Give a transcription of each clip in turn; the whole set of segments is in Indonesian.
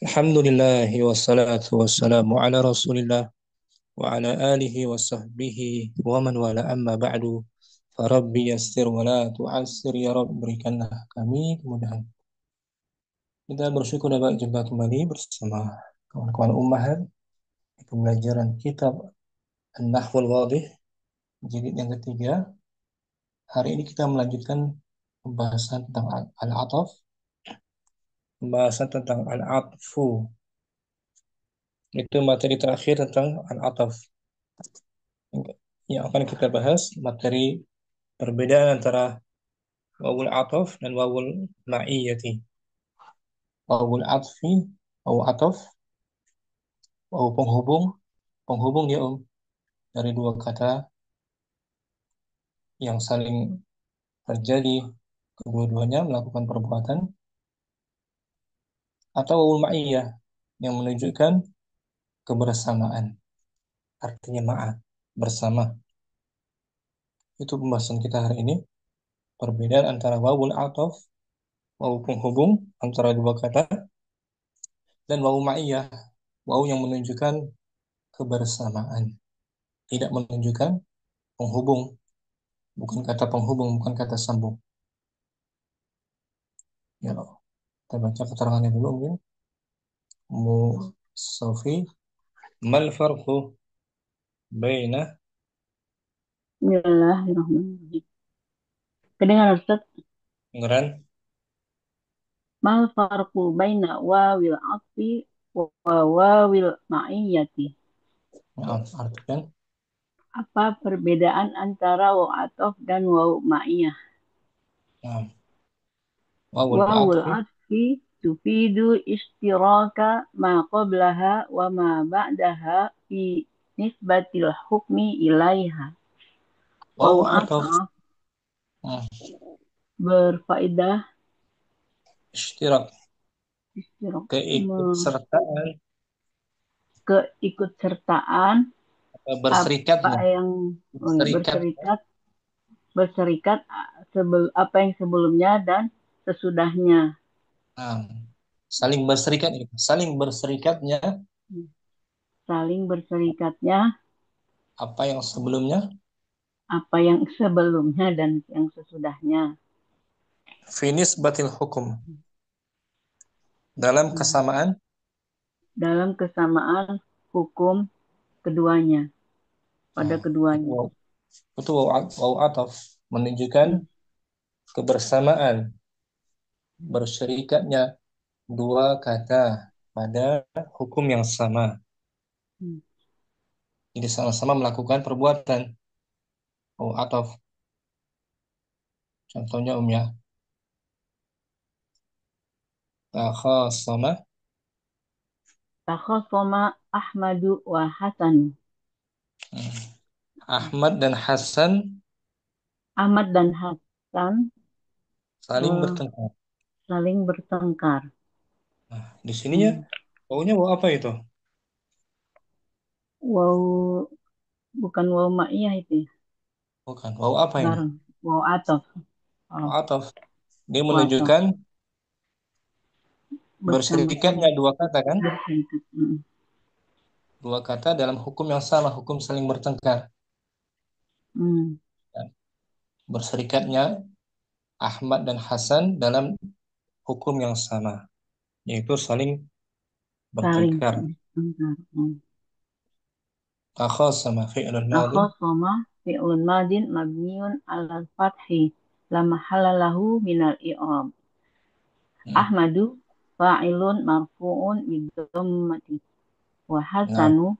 Alhamdulillahi wassalatu wassalamu ala rasulillah wa ala alihi wa sahbihi wa man wala amma ba'du. Farabbi yassir wa la tu'assir ya Rabb, berikanlah kami kemudahan. Kita bersyukur dapat jumpa kembali bersama kawan-kawan ummahat di pembelajaran kitab An-Nahwul Wadih jilid yang ketiga. Hari ini kita melanjutkan pembahasan tentang al-ataf, pembahasan tentang al-atfu. Itu materi terakhir tentang al-ataf. Yang akan kita bahas materi perbedaan antara wawul ataf dan wawul ma'iyyati. Wawul atfi, wawu ataf, wawu penghubung. Penghubung dia dari dua kata yang saling terjadi kedua-duanya melakukan perbuatan, atau wawul ma'iyyah yang menunjukkan kebersamaan. Artinya ma'a, bersama. Itu pembahasan kita hari ini. Perbedaan antara wawul ataf, wawu penghubung antara dua kata, dan wawu ma'iyyah, wawu yang menunjukkan kebersamaan, tidak menunjukkan penghubung, bukan kata penghubung, bukan kata sambung. Ya, kita baca keterangannya dulu mungkin. Mu Sofi, mal farqu baina. Bismillahirrahmanirrahim. Kedengaran Ustaz? Ngeran. Mal farqu baina wawil atfi wa wawil ma'iyyati. Maaf, artikan. Apa perbedaan antara waw ataf dan waw ma'iyyah? Nah, wawul Wawul atfi. atfi tufidu istiraka ma qablaha wa ma ba'daha fi nisbatil hukmi ilaiha. Waw Wawu ataf. ataf Nah, berfaedah istirak, istirak keikutsertaan keikutsertaan atau apa berserikatnya. yang Berserikat. berserikat berserikat apa yang sebelumnya dan sesudahnya. Nah, saling berserikat, saling berserikatnya Saling berserikatnya apa yang sebelumnya. apa yang sebelumnya dan yang sesudahnya. Finis batil hukum, dalam kesamaan. Dalam kesamaan hukum keduanya, pada Nah, itu keduanya. wawu ataf menunjukkan Hmm. kebersamaan, bersyirikatnya dua kata pada hukum yang sama. Hmm. Jadi sama-sama melakukan perbuatan. Wawu ataf. Contohnya ya. Takhasama. Takhasama Ahmadu wa Hasan. Ahmad dan Hasan Ahmad dan Hasan saling eh, bertengkar. saling bertengkar. Nah, di sininya Hmm. wawunya wawu apa itu? Wow, bukan wow ma'iyah itu ya. Bukan. Wawu apa ini? Bareng. Wow ataf. Wawu Oh, ataf. Dia wow ataf. menunjukkan Bersama-sama bersyirikatnya dua kata kan? berserikat. Hmm. Dua kata dalam hukum yang sama, hukum saling bertengkar. Hmm. Dan berserikatnya Ahmad dan Hasan dalam hukum yang sama, yaitu saling Saling bertengkar. bertengkar. Hmm. Takhasama fi'lun madin. Takhasama fi'lun madin mabniun ala fathi la mahalla lahu minal i'rab. Hmm. Ahmadu fa'ilun marfu'un bidhammati wa Nah, hasanu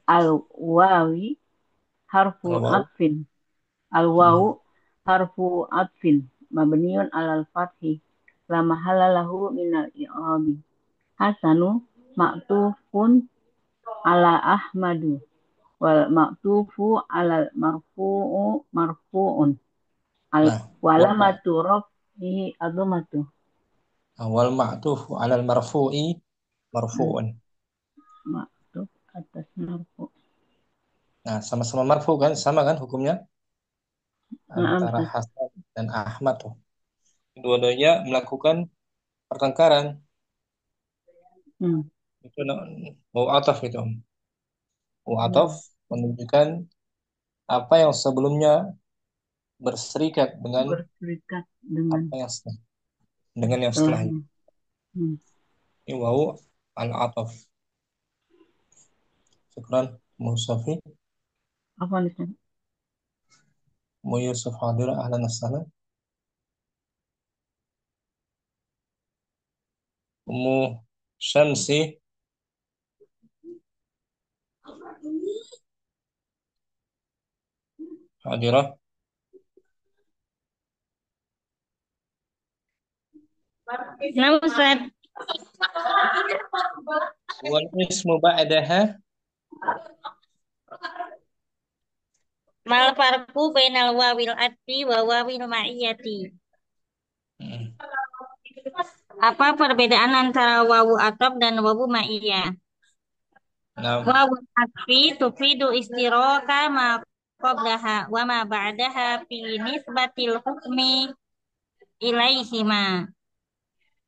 al wawi harfu kalau wawu. atfin. Al wawu Hmm. harfu atfin mabniun ala fathi la mahalla lahu minal i'rab. Hasanu ma'tufun ala Ahmadu wal ma'tufu alal marfu'un al Nah, walamatu rafihi adhamatu. awal ma'tuf alal marfu'i marfu'un. Maktuf atas marfu. Nah, sama-sama marfu kan, sama kan hukumnya Naam antara Ustaz. Hasan dan Ahmad tuh. Dua-duanya melakukan pertengkaran. Hmm. Itu waw ataf itu. Waw ataf Hmm. menunjukkan apa yang sebelumnya berserikat dengan Berserikat dengan. apa yang dengan yang setelahnya. Hmm. Hmm. Ini waw al-ataf. Syukran, Musafi. Apa nih? Mu Yusuf hadir, ahlan wassalam. Ummu Syamsi hadirah. Nah, Ustaz, Wal ismu ba'daha. mal farqu bainal wawil atfi wa wawil ma'iyati. Hmm. Apa perbedaan antara wawu atop dan wawu ma'iyah? Nah, Wawu atfi tufidu istiraka ma qablaha wa ma ba'daha fi nisbatil hukmi ilaihima.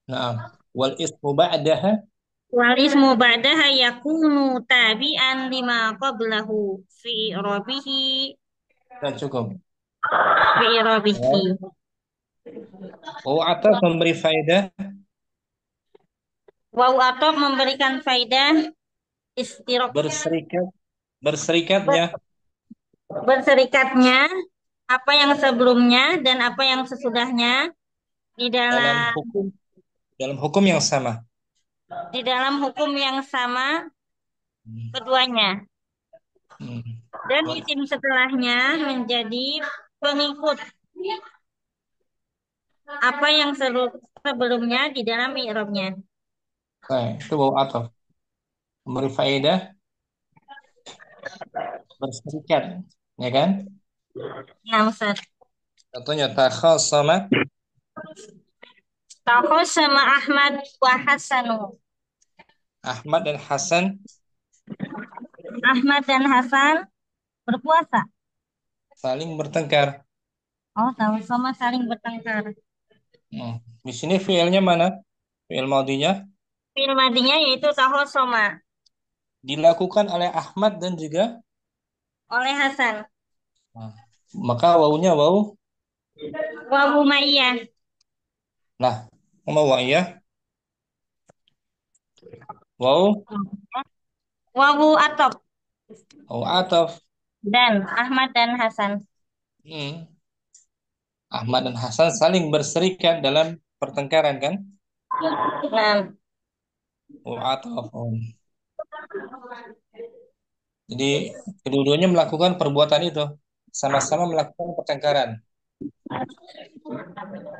nah. Wal ismu ba'daha. Wal ismu ba'daha yakunu tabi'an lima qablahu fi i'rabihi Nah, cukup. fi i'rabihi. Ya. Waw ataf memberi faedah Wawu atop memberikan faidah istirok berserikat, berserikatnya berserikatnya apa yang sebelumnya dan apa yang sesudahnya di dalam dalam hukum yang sama. hukum yang sama Hmm. keduanya Hmm. dan Wal- isim setelahnya menjadi pengikut apa yang sebelumnya di dalam i'rabnya. Nah, itu waw ataf memberi faedah berserikat, ya kan? Nah, Ustaz. Contohnya takhasama Tahu sama Ahmad wa Hasanu. Ahmad dan Hasan Ahmad dan Hasan berpuasa. saling bertengkar. Oh, tahu sama saling bertengkar. Hmm. Di sini fiilnya mana? Fiil maudinya Fi'il madinya yaitu tahu sama dilakukan oleh Ahmad dan juga oleh Hasan. nah, maka wawunya waw. Wawu ma'iyah. Nah, mau ya? Waw, Wawu atop waw ataf. dan Ahmad dan Hasan. Hmm. Ahmad dan Hasan saling berserikat dalam pertengkaran kan? Nah, Waw ataf. Oh. Jadi kedua-duanya melakukan perbuatan itu, sama-sama melakukan pertengkaran,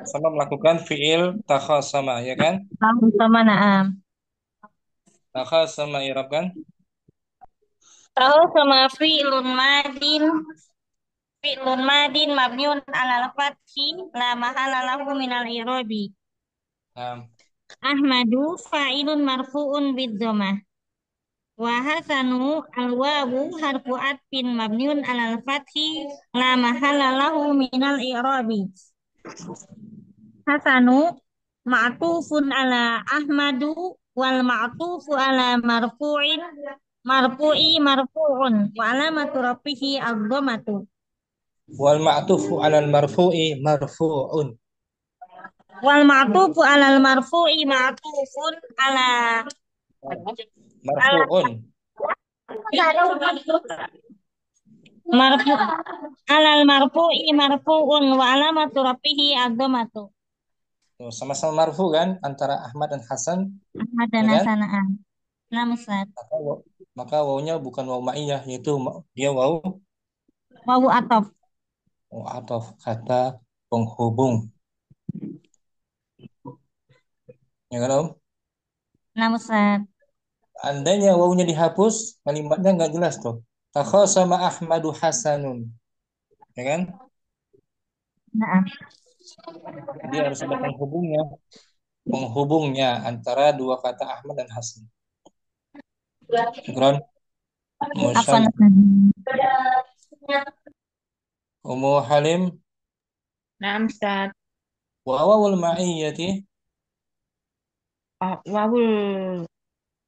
sama melakukan fiil takhasama, ya kan? tahu sama naam. Takhasama irab kan? Tahu sama fi'lun madin mabniun alal fathi la mahala lahu minal i'rabi. Nah, Ahmadu fa'ilun marfu'un bid dhammah. Wa hasanu alwawu harfu atfin mabniun alal fathi la mahala lahu minal i'rabi. Hasanu ma'tufun ala Ahmadu wal ma'tufu ala marfu'un wa alamatu rafihi ad-dhammatu. wal ma'tufu 'alal marfu'i marfu'un. Wal ma'tufu alal marfu'i ma'tufun ala ala Marfu'un. marfu alal marfu'i marfu'un wa alamatu rafihi ad-dhammatu. Tuh, sama-sama marfu kan antara Ahmad dan Hasan, Ahmad dan ya kan? Hasanaan. Nah, Ustaz. Maka wawunya bukan waw ma'iyah, yaitu dia waw Wawu atop. ataf, kata penghubung. Ya kan, Om? Nah, Ustaz. Andainya wawunya dihapus, kalimatnya nggak jelas tuh. Takhasama Ahmadu Hasanun, ya kan? Nah, Jadi harus ada penghubungnya antara dua kata Ahmad dan Hasan. Syukran. apa Musyam. Ummu Halim. Nah, Ustaz, Wawul ma'iyyati. wawul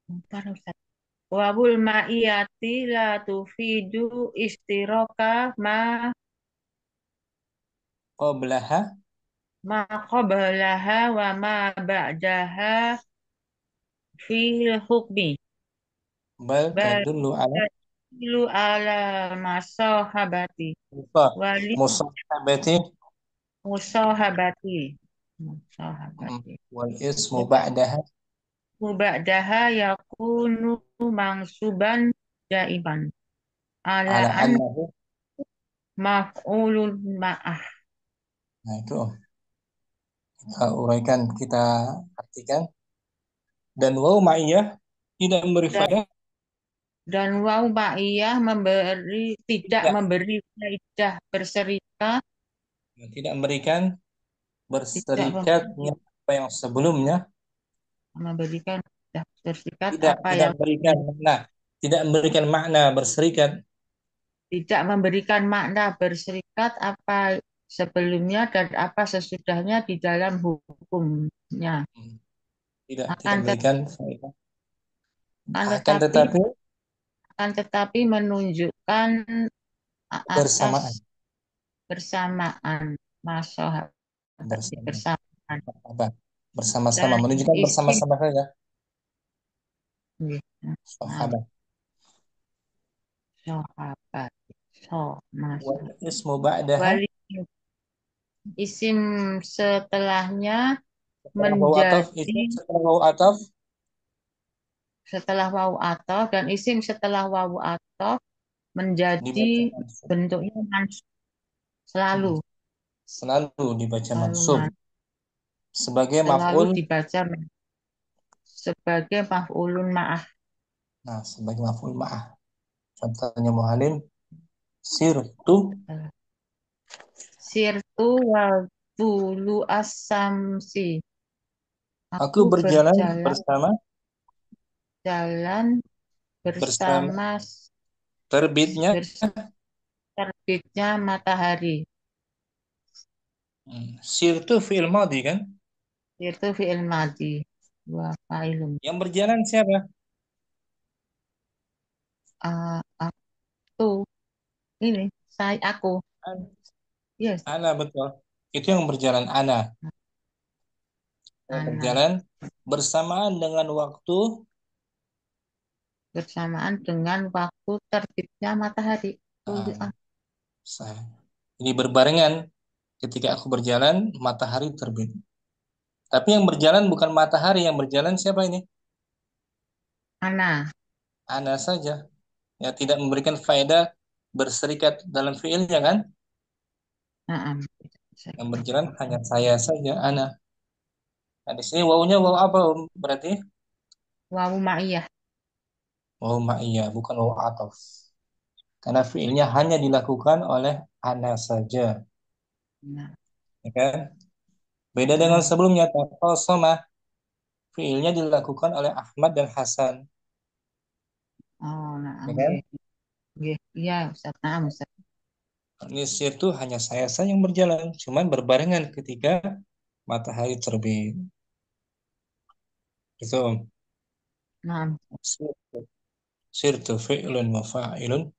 Bentar, Ustaz. Wawul ma'iyati la tufidu istiroka Qablaha ma qablaha wa ma ba'daha fil hukmi. bal Bal tadullu ala tadillu ala masahabati musa- wali musahabati musahabati. Musahabati. wal ismu ba'daha Ba'daha yakunu mangsuban jaiban ala ala an annahu. maf'ulun ma'ah. Nah, itu kita uraikan, kita artikan. Dan waw ma'iyah tidak memberi Dan, faedah, dan waw ma'iyah tidak tidak, memberi faedah berserikat, tidak memberikan tidak berserikatnya apa yang sebelumnya, memberikan faedah berserikat tidak apa tidak yang memberikan makna, tidak memberikan makna berserikat. tidak memberikan makna berserikat apa sebelumnya dan apa sesudahnya di dalam hukumnya. Tidak Akan, tet- memberikan faedah. akan Akan tetapi tetapi akan tetapi menunjukkan bersamaan, atas bersamaan masalah bersama bersamaan apa? Bersama-sama, dan menunjukkan isim bersama-sama saja. nah, Sahabat. sahabat Wal masa ismu ba'daha wali isim setelahnya setelah waw ataf, menjadi isim setelah waw ataf setelah wawu atau dan isim setelah wawu atau menjadi dibaca mansub. bentuknya mansub selalu Selalu dibaca selalu mansub sebagai selalu maf'ul. dibaca sebagai maf'ulun ma'ah. Nah, sebagai maf'ul ma'ah. Contohnya muhalim sirtu, Sirtu wal tulu asamsi. aku Aku berjalan berjalan bersama bersama bersama terbitnya. terbitnya matahari. Sirtu fi'il madhi kan? Itu fi'il madhi wa fa'ilun. Yang berjalan siapa? Aku ini aku. Yes, Ana, betul. Itu yang berjalan ana. Yang anak berjalan bersamaan dengan waktu. bersamaan dengan waktu terbitnya matahari. Nah, ini berbarengan ketika aku berjalan matahari terbit. Tapi yang berjalan bukan matahari, yang berjalan siapa ini? Ana. Ana saja. Ya, tidak memberikan faedah berserikat dalam fiilnya kan? Naam. Yang berjalan hanya saya saja, ana. Nah, di sini wawunya waw apa berarti? Wawu ma'iyah. Waw ma'iyah, bukan waw ataf. Karena fiilnya hanya dilakukan oleh ana saja, Nah, ya kan? Beda dengan naam. sebelumnya, taqasama, fiilnya dilakukan oleh Ahmad dan Hasan, Oh, naam. ya kan? Nggih. Nggih. Iya, Ustaz. Naam, Ustaz. Nisir itu hanya saya saja yang berjalan, cuman berbarengan ketika matahari terbit. Itu Naam. sirtu fi'lun wa fa'ilun.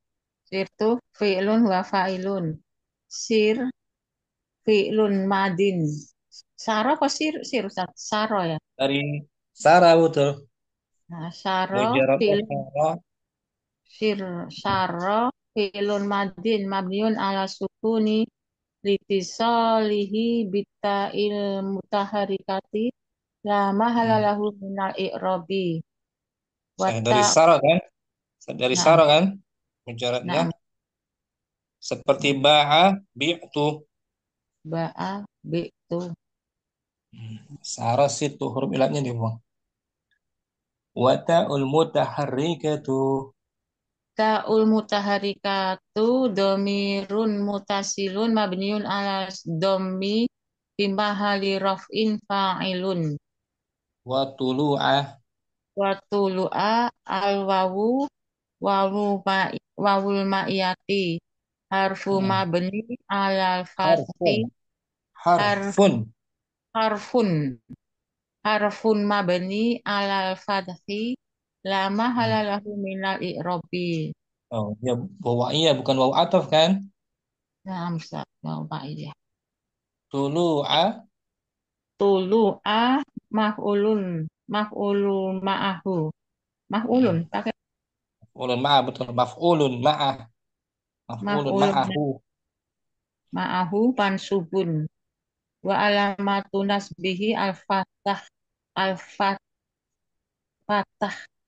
Sirtu fi'lun wa fa'ilun. Sir fi'lun madin. Saro apa sir Ustaz? Saro ya. Dari Sarah, betul. Nah, saro Mujarad fi'lun Sarah. sir saro fi'lun madin mabniun ala sukuni litisalihi bita'il mutaharikati la mahala Hmm. lahu minal i'rabi Dari wata Sarah kan? Dari na'am Sarah kan? Mujaradnya na'am seperti ba'a, bi'tu. ba'a bi'tu Sarah situ huruf ilatnya dibuang. Wa ta'ul mutaharrikatu. ta'ul mutaharikatu domirun mutasilun mabniun ala domi bimahali raf'in fa'ilun Wa tulu'ah. watulu'a al wawu wawul ma'iyati harfu Hmm. mabni alal fathi Harfun. harf Harfun. harfun harfun mabni alal fathi Lama halalahu minal i'robi. Oh, ya wawu iya bukan wawu ataf kan? Nah, Ustaz, mau Pak ya. Tulu'a Tulu'a maf'ulun. Maf'ulun ma'ahu. Maf'ulun. Pakai ulun ma'ah betul maf'ulun ma'ah maf'ulun maf'ulun ma'ahu. ma'ahu pansubun. Wa alamatu nasbihi al-fatah. Al-fatah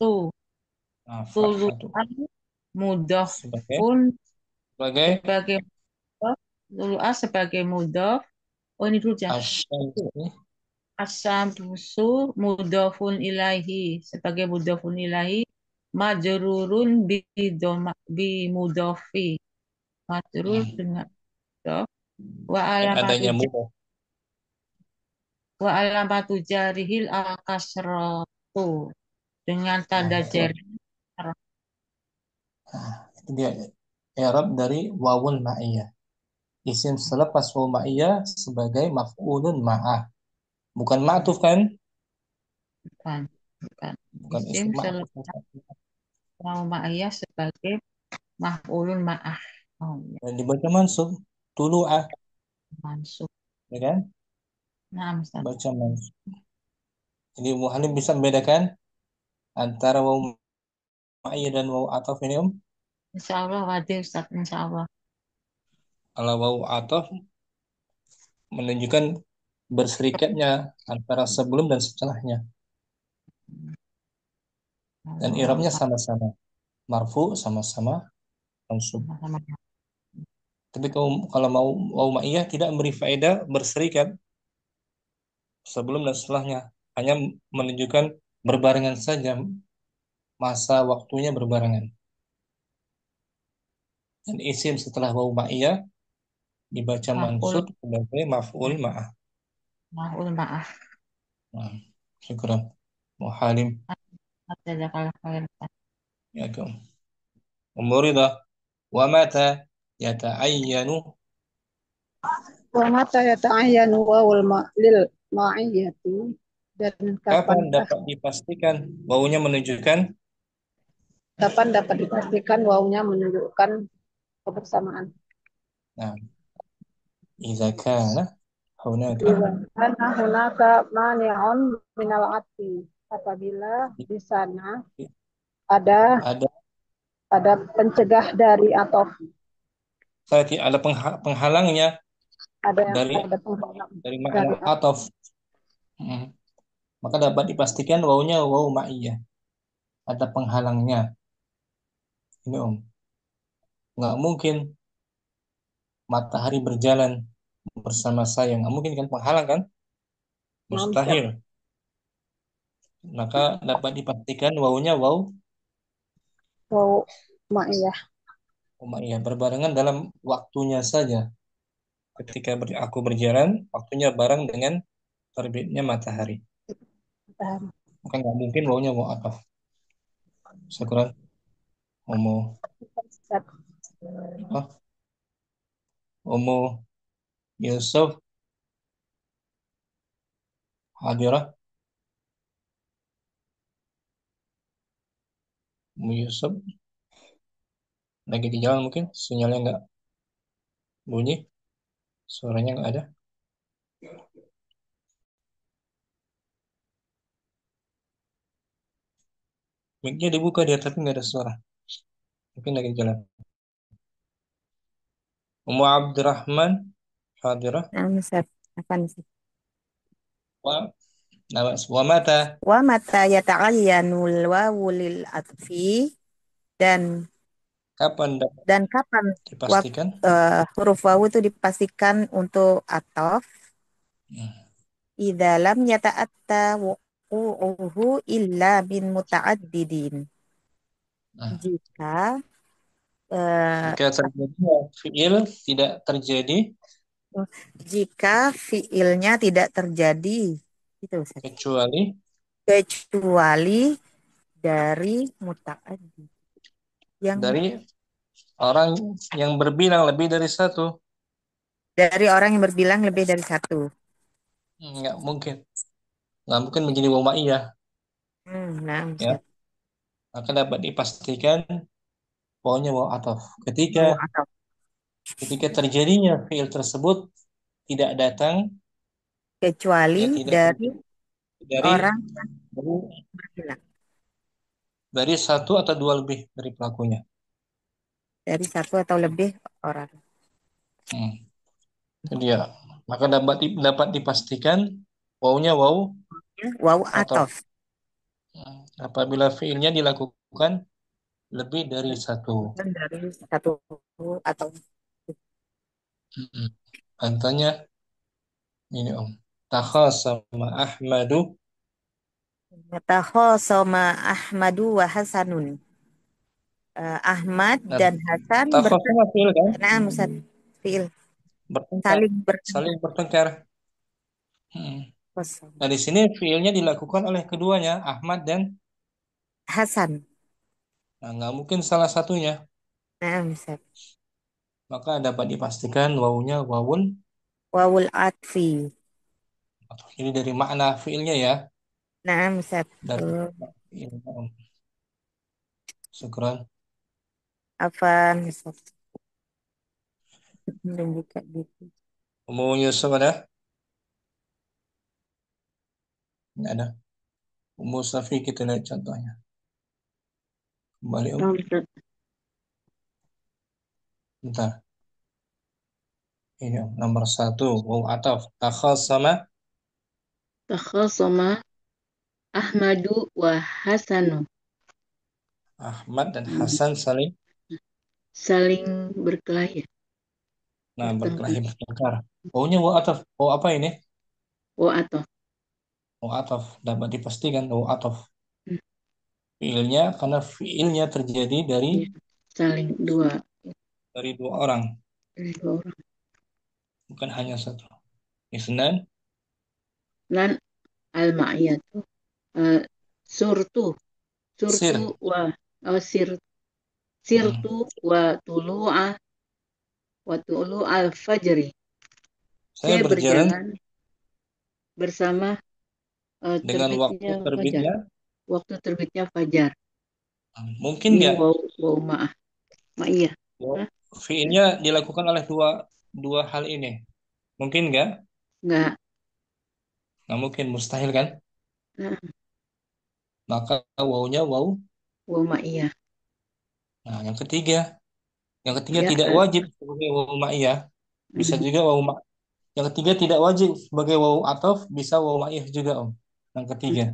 tu. Nah, fathatu Tulu'a sebagai mudhafun sebagai sebagai mudhaf. Tulu'a sebagai mudhaf. Oh, ini dulu ya. asyamsi Asyamsu mudhafun ilahi sebagai mudhafun ilahi majrurun bi mudhafi majrur hmm, dengan mudhaf wa yang alamatu adanya mudhaf. wa alamatu jarihil al kasratu dengan Nah, tanda itu, jar. itu dia i'rab dari wawun ma'iyah. Isim selepas wawu ma'iyah sebagai maf'ulun ma'ah. Bukan ma'tuf kan? bukan bukan Bukan isim isim ma'tuf. selepas mau ma'iyah sebagai maf'ulun ma'ah. Oh ya, Dan dibaca mansub tulu'ah, mansub. ya kan? Nah, Ustaz. Baca mansub. Jadi muhallim bisa membedakan antara wawu ma'iyah dan wawu ataf ini Insya Allah wadi Ustaz, insya Allah. Kalau wawu ataf menunjukkan berserikatnya antara sebelum dan setelahnya. Dan Kalau i'rabnya sama-sama. Marfu sama-sama mansub. sama-sama. Tapi kalau mau wawu ma'iyah tidak memberi faedah berserikat sebelum dan setelahnya. Hanya menunjukkan berbarengan saja, masa waktunya berbarengan. Dan isim setelah wawu ma'iyah dibaca Maf'ul mansub sebagai maf'ul ma'ah. maf'ul ma'ah. Nah, syukuran. Muhalim. Jazakallah khair. Ya kaum. Umuridah. Wa mata yata'ayyanu. Wa mata yata'ayyanu wawul lil ma'iyyati, dan Kapan dapat dipastikan wawunya menunjukkan dapat dipastikan wawunya menunjukkan kebersamaan. nah, idza kana hunaka Karena hunaka mani'un minal ati, apabila di sana ada ada pencegah dari atau berarti ada penghalangnya dari ada penghalang makna dari atau. ataf. Hmm. Maka dapat dipastikan wawunya wawu ma'iyah. Ada penghalangnya. Ini nggak mungkin matahari berjalan bersama saya. Nggak mungkin kan penghalang kan? Mustahil. Maka dapat dipastikan wawunya wawu Wawu ma'iyah. ma'iyah berbarengan dalam waktunya saja. Ketika aku berjalan, waktunya bareng dengan terbitnya matahari. Maka nggak mungkin wawunya wawu ataf. Syukuran. Umu apa? Umu Yusuf Hadirah. Umu Yusuf lagi di jalan mungkin sinyalnya nggak bunyi, suaranya nggak ada. Mic-nya dibuka dia tapi nggak ada suara. Mungkin lagi di jalan. Umu Abdurrahman Hadirah. Nah, Ustaz. Apa nih, Ustaz? Wa wa mata Wa mata yata'ayyanul wawu lil atfi, dan kapan dapat kapan dipastikan? huruf wawu itu dipastikan untuk atof Hmm. idza lam yata'atta wuqu'uhu illa min muta'addidin. Nah, Jika eh, jika terjadi fiil tidak terjadi fiilnya tidak terjadi, itu Ustaz, kecuali kecuali dari muta'addid yang dari orang yang berbilang lebih dari satu. dari orang yang berbilang lebih dari satu. Nggak mungkin menjadi wawu ma'iyah Nah, ya. Ustaz. maka dapat dipastikan wawunya wawu ataf. Wawu ataf. Ketika terjadinya fiil tersebut tidak datang, Kecuali ya tidak dari terjadi dari orang dari, berbilang. dari satu atau dua lebih dari pelakunya. Dari satu atau lebih orang. Hmm. Itu dia. Maka dapat dipastikan wawunya wawu Wawu ataf. ataf. Apabila fiilnya dilakukan lebih dari satu. Bukan dari satu atau Contohnya ini Om. Takhasama Ahmadu. Takhasama Ahmadu wa Hasanun. Ahmad Nah, dan Hasan takhasama fiil kan? berkenaan fiil Bertengkar. saling Saling berkenaan. bertengkar. Nah, di sini fiilnya dilakukan oleh keduanya, Ahmad dan Hasan. nggak mungkin salah satunya. Nah, Ustaz. Maka dapat dipastikan wawunya wawun. Wawul atfi. Ini dari makna fiilnya ya. Nah, Ustaz. Dari fiilnya, Om. Syukran. Afan, Ustaz. Dan buka gitu. Umum Yusuf ada? Ini ada. Umum Safi kita lihat contohnya. Kembali Om. Bentar. Ini Om. Nomor 1. Wawu ataf. Takhasama. Takhasama Ahmadu wa Hasanu. Ahmad dan Hasan saling Berkelahi. berkelahi bertengkar. Wawunya wawu ataf. Wawu apa ini? Wa ataf. Wawu ataf. Dapat dipastikan wawu ataf. Fiilnya karena fiilnya terjadi dari Saling dua. dari dua orang, Dari dua orang. bukan hanya satu. Isnan Lan al-ma'iyatu. Surtu. sir. Wa sirtu wa tulu'al fajri. Saya berjalan bersama dengan waktu terbitnya. Waktu terbitnya fajar. Mungkin Ini nggak? wawu ma'iyah. Fiilnya dilakukan oleh dua hal ini. Mungkin nggak? Nggak. Nggak mungkin, mustahil kan? Nah. Maka wawunya wawu Ma'iyah. Nah, yang ketiga Ya, tidak wajib sebagai wawu ma'iyah. Bisa juga yang ketiga tidak wajib sebagai wawu ataf, bisa wawu ma'iyah juga Om. Yang ketiga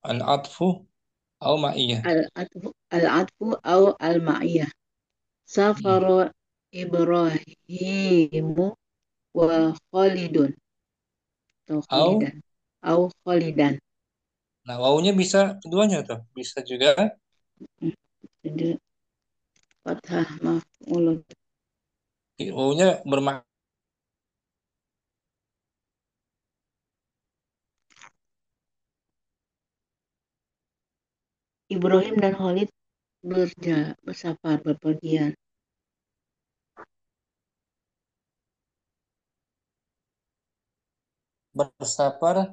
al-atfu au ma'iyah. Al-atfu au al-ma'iyah. Safara Ibrahimu wa Khalidun. Au Khalidan. Nah, wawunya bisa keduanya tuh. Bisa juga Jadi fathah maf'ulun. wawunya bermakna Ibrahim dan Khalid bersafar berpergian. bersafar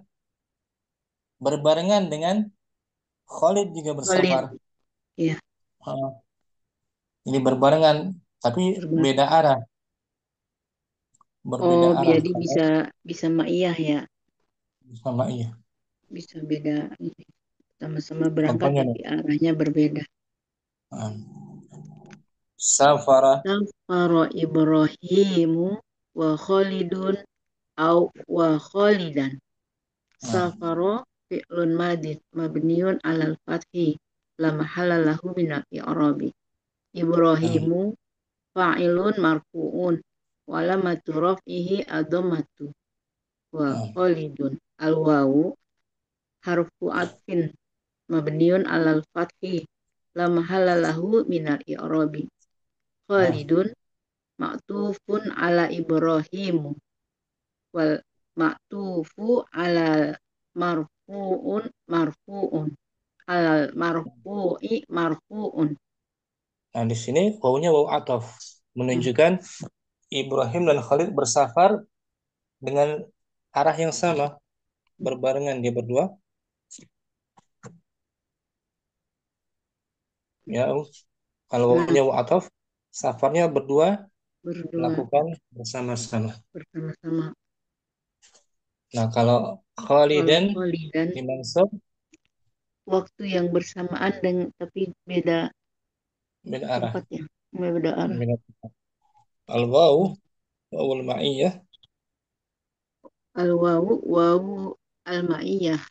berbarengan dengan Khalid juga bersafar. Iya. Ini berbarengan tapi beda arah. Berbeda arah. Jadi bisa ma'iyah ya. Sama iya. Bisa beda. Sama-sama berangkat Contohnya tapi arahnya berbeda. Safara Ibrahimu wa Khalidun au wa Khalidan. Safara fi'lun madin mabniun alal fathi la mahalla lahu minal i'rabi. Ibrahimu fa'ilun marfu'un wa lamatu raf'ihi ad-dhammatu wa Khalidun al-wawu harfu atfin mabniun alal fathi la mahalla lahu minal i'rabi. Khalidun ma'tufun ala Ibrahimu wal ma'tufu ala marfu'un alal marfu'un. Nah, di sini wawunya wawu ataf menunjukkan Ibrahim dan Khalid bersafar dengan arah yang sama, berbarengan dia berdua. Ya, kalau Nah, wawunya waw ataf, safarnya berdua berdua lakukan bersama-sama. bersama-sama. Nah, kalau Kalau khalidan kholidan dimansub waktu yang bersamaan dengan tapi beda beda arah. tempatnya, beda arah. Beda tempat. Al-waw, wawul ma'iyah, Al-wawu wawu al-ma'iyah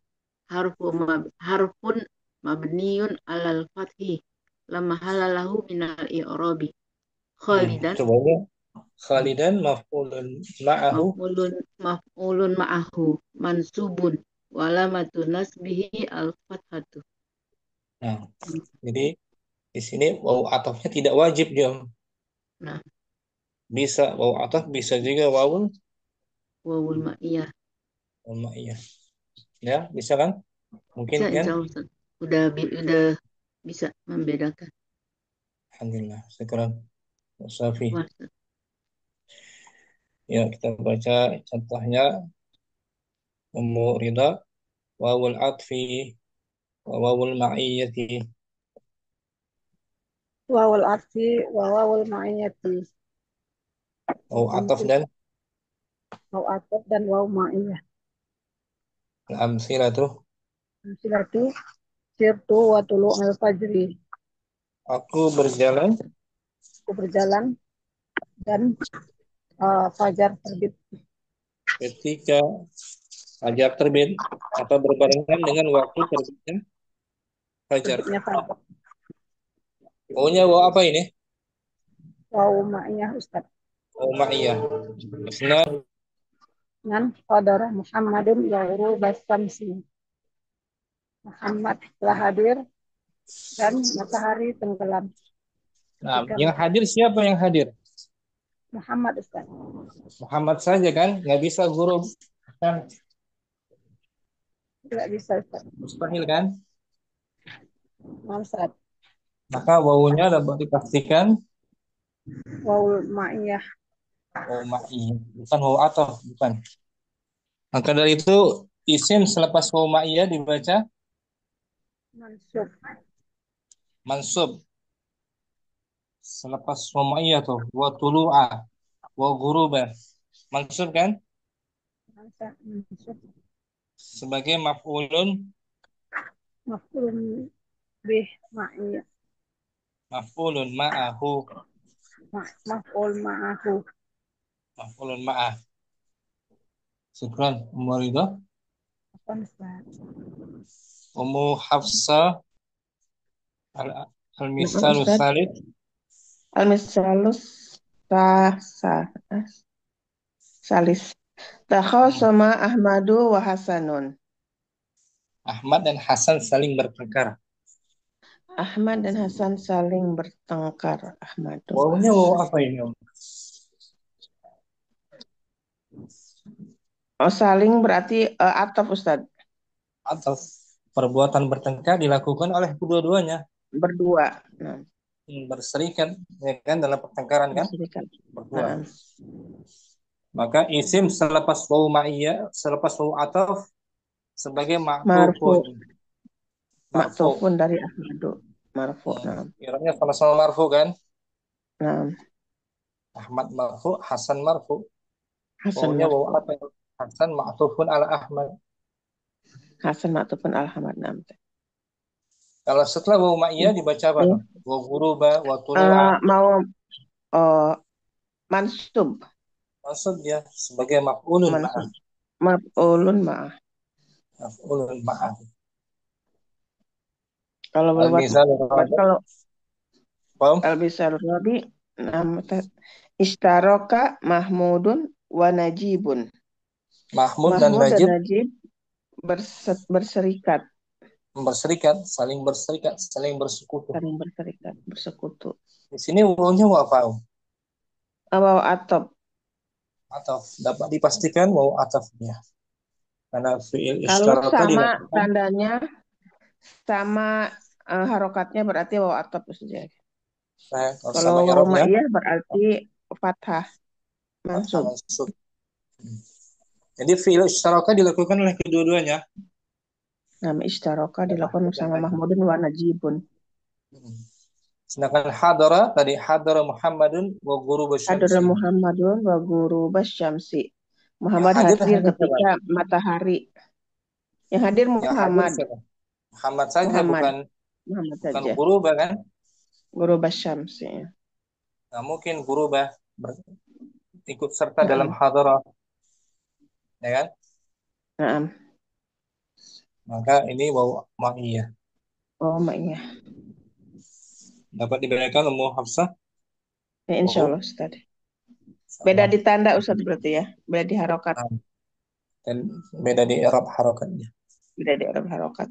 harfun mabniun alal fathi la mahalla lahu minal i'rabi khalidan coba ya. Khalidan maf'ulun ma'ahu. maf'ulun ma'ahu mansubun walamatu nasbihi al-fathatu. Nah, jadi di sini waw atafnya tidak wajib dia. Nah, Bisa waw ataf, bisa juga wawul wawul ma'iyah ma'iyah. Ya, bisa kan? Mungkin bisa kan? insya Allah Ustaz. Udah bisa membedakan. Alhamdulillah. Syukran. Safi. Wah, Ustaz. Ya, kita baca contohnya. Ummu Rida, wawul atfi, wawul ma'iyyati. Wawul atfi wa wawul ma'iyati. Waw ataf dan Waw ataf dan waw ma'iyah. al-amsilatu. Silatu sirtu wa tulu al-fajri. Aku berjalan Aku berjalan dan fajar terbit. ketika fajar terbit atau berbarengan dengan waktu terbitnya fajar. Terbitnya fajar. Wawnya waw apa ini? Waw ma'iyah Ustaz. Waw ma'iyah. Isna Dengan qadara Muhammadun yauru basamsi. Muhammad telah hadir dan matahari tenggelam. Nah, Ketika yang hadir siapa yang hadir? Muhammad Ustaz. Muhammad saja kan? Nggak bisa guru kan? Tidak bisa Ustaz. Mustahil kan? Ustaz. Maka wawunya dapat dipastikan Wawul ma'iyah. waw ma'iyah, bukan waw ataf, bukan. Maka dari itu isim selepas waw ma'iyah dibaca Mansub. mansub. Selepas waw ma'iyah tuh wa tulu'a wa ghuruba. Mansub kan? Mansub. Sebagai maf'ulun Maf'ulun bih ma'iyah. maf'ulun ma'ahu. Maf'ul ma'ahu. Maf'ulun ma'ah. Syukran Ummu Ridha. Apa Ustaz? Ummu Hafsa al-misalu Ustaz. salid. Al-misalus salis. Takhasama Ahmadu wa Hasanun. Ahmad dan Hasan saling bertengkar. Ahmad dan Hasan saling bertengkar. Ahmadu. Wawunya waw apa ini, Om? Oh, saling berarti ataf Ustaz. Atau perbuatan bertengkar dilakukan oleh kedua-duanya. Berdua. Nah, Berserikat, ya kan, dalam pertengkaran kan? berserikat. Berdua. Nah, Maka isim selepas waw ma'iyah, selepas waw ataf sebagai marfu. ma'tufun. Maktufun dari Ahmadu. Marfu. Nah. Kiranya sama-sama marfu kan? Nah, Ahmad marfu, Hasan marfu. Hasan Wawunya waw marfu. ataf. Hasan ma'tufun ala Ahmad. Hasan maktufun al-Ahmad. Nah. Kalau setelah waw ma'iyah dibaca apa? Ya. Waw guruba, waw tulu'a. Mau mansub. Maksud dia sebagai maf'ulun ma'ah. Mansub. Maf'ulun ma'ah. Maf'ulun ma'ah. Kalau berbuat kalau Paham? al-misal rabi istaroka Mahmudun wa Najibun. Mahmud dan Najib berserikat. Saling berserikat, saling bersekutu. Saling berserikat, bersekutu. Di sini wawunya waw apa? Waw ataf. Ataf. Dapat dipastikan waw atafnya. Karena fi'il Kalau istaraka sama dilakukan. tandanya sama harokatnya berarti waw ataf saja. Nah, kalau waw ma'iyah berarti fathah mansub. Jadi fi'il istaraka dilakukan oleh kedua-duanya. Nama istaraka dilakukan sama Mahmudun wa Najibun. Sedangkan hadara tadi hadara Muhammadun wa ghurub Hadara syamsi. Muhammadun wa ghurub syamsi. Yang Muhammad hadir hadir hanya siapa? ketika matahari. Yang hadir Yang hadir Muhammad. siapa? Muhammad saja, Muhammad. bukan Muhammad bukan saja. ghurub kan? Ghurub syamsi. Nggak mungkin ghurub ikut serta dalam Naam. hadara, ya kan? Naam. Maka ini waw ma'iyah. Oh, maknya. Dapat dibedakan Ummu Hafsah? Ya, insya Allah, Ustaz. Beda di tanda, Ustaz, berarti ya. Beda di harokat. Dan beda di i'rab harokatnya. Beda di Arab harokat.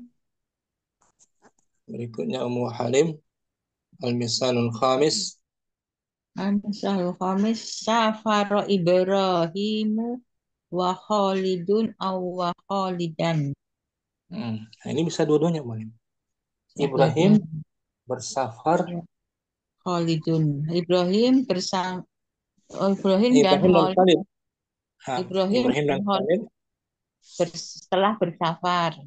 Berikutnya Ummu Halim, al-misalul khamis. Al khamis safaro Ibrahimu wa Khalidun aw wa Khalidan. Nah, ini bisa dua-duanya, Malim. Ibrahim bersafar. Khalidun. Ibrahim bersama Ibrahim dan Khalid. Ibrahim dan Khalid setelah bersafar.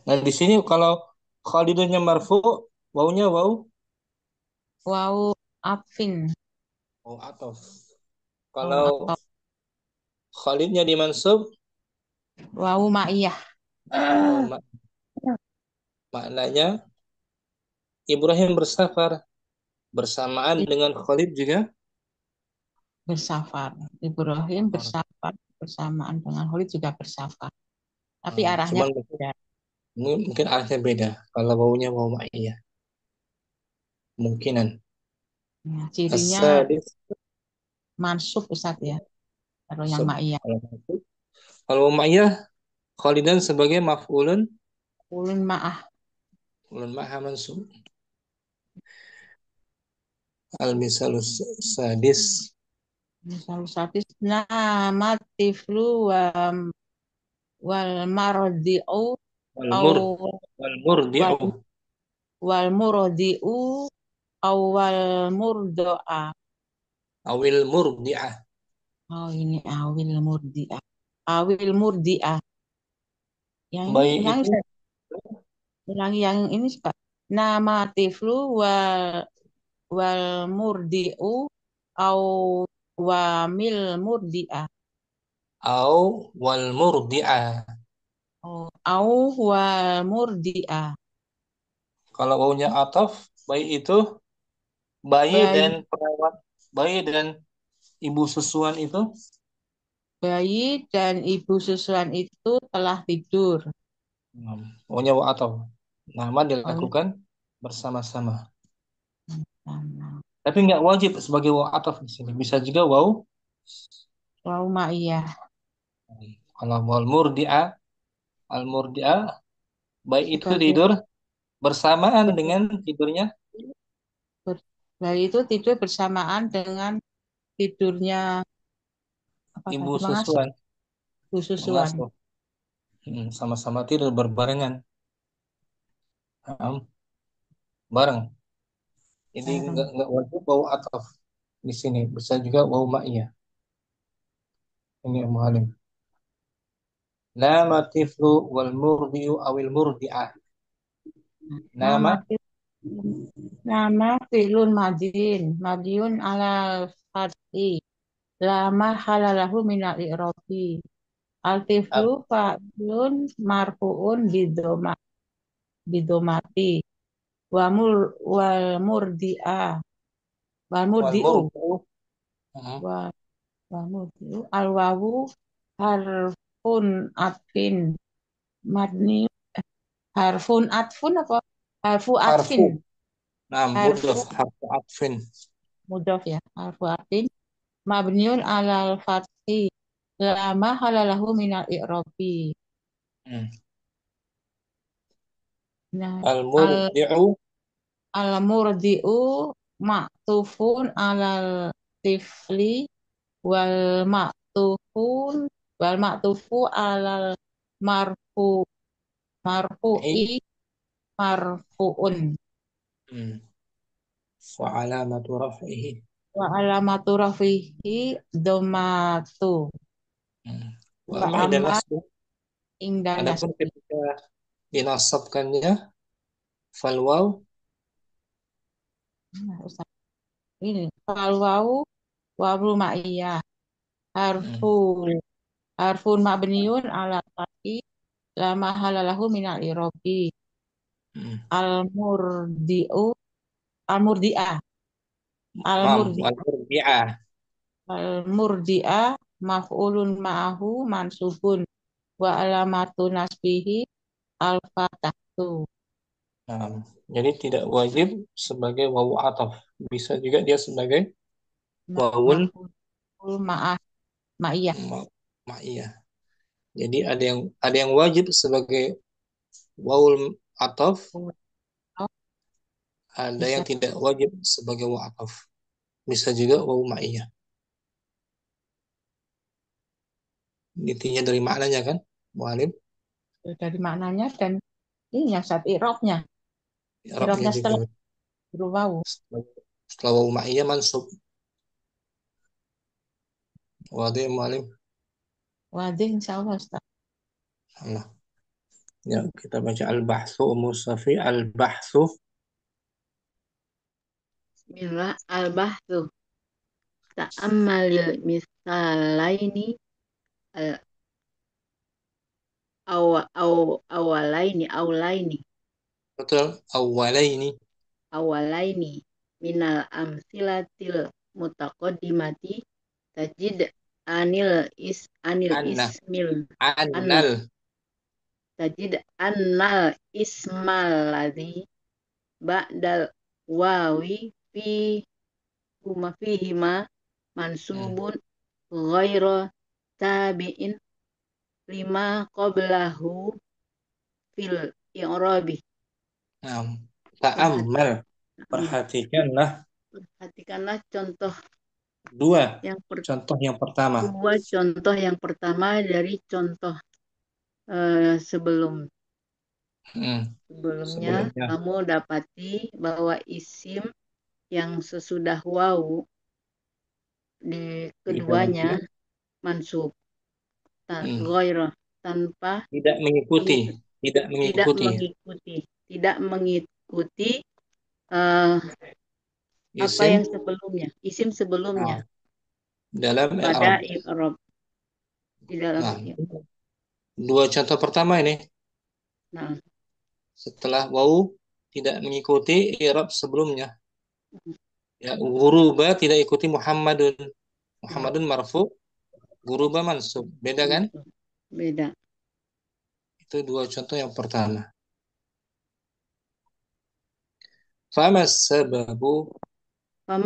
Nah, di sini kalau Khalidunnya marfu, wawunya waw Afin. Oh, atof. Kalau Khalidnya dimansub, Wawu ma'iyah. Maknanya Ibrahim bersafar bersamaan dengan Khalid juga bersafar. Ibrahim bersafar bersamaan dengan Khalid juga bersafar. Tapi arahnya beda. Mungkin arahnya beda. Kalau wawunya waw ma'iyah. Kemungkinan. Nah, cirinya mansub, Ustaz ya. Kalau yang ma'iyah. Kalau ma'iyah Khalidan sebagai maf'ulun ma'ah. Maf'ulun ma'ah mansub. Al-misalus sadis. Misalus sadis nama tiflu wal mardi'u wal murdi'u awal murdo'a. Awil murdi'ah. Oh, ini awil murdi'ah. Awil murdi'ah. Yang Baik ini itu yang ini Pak. Nama tiflu wal murdi'u au wamil murdi'ah. au wal murdi'ah. Au wal murdi'ah. Kalau wawunya ataf, bayi itu bayi dan perawat, bayi dan ibu susuan itu bayi dan ibu susuan itu telah tidur. Wawunya wa ataf. Nama dilakukan bersama-sama. Tapi nggak wajib sebagai waw ataf di sini. Bisa juga waw ma'iyah. Kalau wal murdi'ah, al murdi'ah, baik itu tidur bersamaan dengan tidurnya. Bayi itu tidur bersamaan dengan tidurnya Ibu susuan. Ibu susuan. Sama-sama tidur berbarengan. Bareng. Jadi nggak wajib waw ataf di sini. Bisa juga waw ma'iyah. Ini Ummu Halim. Nama tiflu wal murdi'u awil murdi'ah. Nama fi'lun madin ala fathi lama halalahu minal i'rabi. Al-tiflu fa'ilun marfu'un bidomati wal murdi'u al-wawu harfun atfin madni harfun atfun apa? Harfu atfin. Harfu atfin. Mudhof ya. Harfu atfin mabniun alal fathi lama halalahu minal i'rabi. Nah, al-murdi'u ma'tufun alal tifli wal ma'tufu alal marfu'i marfu'un. Wa alamatu raf'ihi dhammatu. Wa amma adapun ketika dinasabkannya fal waw Nah, Ustaz. Ini kalau wau wawul ma'iyah harful harfun mabniun ala fathi la mahalalahu minal irobi al murdiu al murdiah al Mam, murdi wal murdi'ah. al murdiah maf'ulun ma'ahu mansubun wa alamatu nasbihi al fatahtu. Nah, jadi tidak wajib sebagai wawu ataf. Bisa juga dia sebagai wawul Maf'ul ma'iyah. ma'iyah. Jadi ada yang wajib sebagai wawul ataf, ada yang Bisa tidak wajib sebagai wawu ataf. Bisa juga wawu ma'iyah. Intinya dari maknanya kan, Mu'alim? dari maknanya dan ini saat irobnya. Arabnya Irobnya juga. setelah huruf wawu. Setelah wawu ma'iyah mansub. Wadih Mu'alim. Wadih insya Allah Ustaz. Allah. Ya, kita baca al-bahsu Musafi al-bahsu. Bismillah al-bahthu. Ta'ammalil misalaini al awalaini Betul. awalaini minal amsilatil mutaqaddimati tajid anil Anna. ismil Annal. tajid annal ismal ladzi ba'dal wawi fi huma fihima mansubun ghaira tabi'in lima qablahu fil i'rabi. Nah, ta'ammal. Perhatikanlah Perhatikanlah contoh dua yang contoh yang pertama. dua contoh yang pertama dari contoh sebelumnya Sebelumnya. kamu dapati bahwa isim yang sesudah wawu di keduanya mansub ghairah tanpa Tidak mengikuti. Tidak mengikuti apa yang sebelumnya, isim sebelumnya dalam pada i'rab. i'rab di dalam Dua contoh pertama ini. Nah, Setelah wawu tidak mengikuti i'rab sebelumnya. Ya, guruba tidak ikuti Muhammadun. Muhammadun marfu, guruba mansub. Beda kan? Beda. Itu dua contoh yang pertama. Fama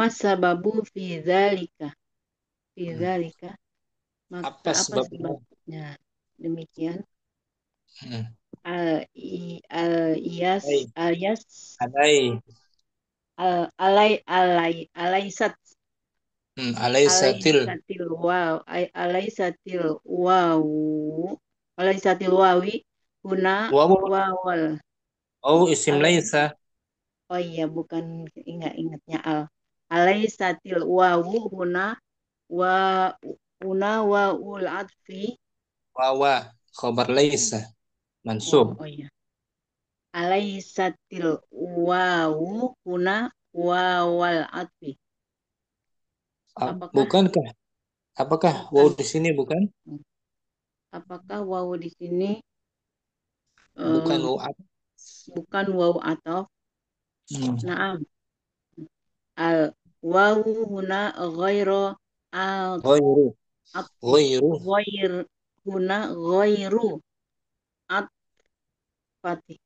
sababu fi dzalika. Maka apa sebabnya? Demikian. Alaisatil wawi huna wawal. Isim laisa. Oh iya, bukan ingatnya alaisatil wawu huna waul atfi. Wawa khabar laisa mansub. Oh iya. Alaisatil wawu huna wawal atfi. Apakah wawu di sini bukan? Apakah wawu di sini bukan wawu ataf? Bukan wawu ataf. Naam. Al wawu huna ghairu huna ghairu atfati.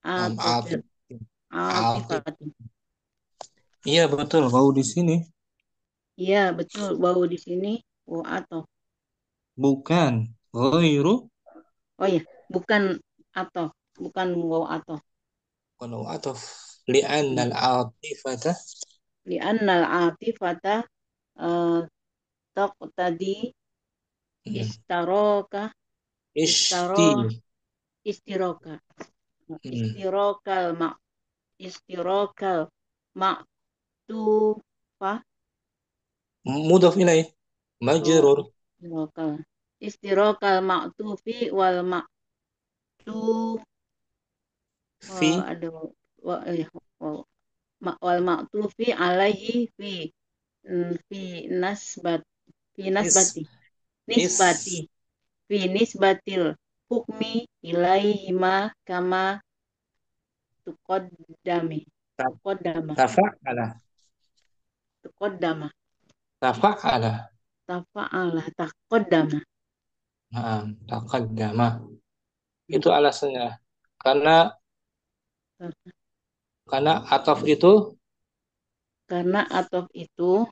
Atifati. Iya betul, wawu di sini. Iya betul, wawu di sini wawu ataf. Bukan ghairu. Oh iya, bukan ataf, bukan wawu ataf. Bukan wawu ataf. Li'annal atifata taqtadi istirokal ma'tufa mudhaf ilaih majrur. Istirokal ma'tufi wal ma'tuf fi wal ma'tufi alaihi fi nasbat fi Nis, nasbati nis, nisbati fi nisbatil hukmi ilaihima kama tuqaddami ta- tuqaddama tafa'ala, tuqaddama tafa'ala. tafa'ala taqaddama. Nah, taqaddama. Itu alasannya. Karena ataf itu Karena atof itu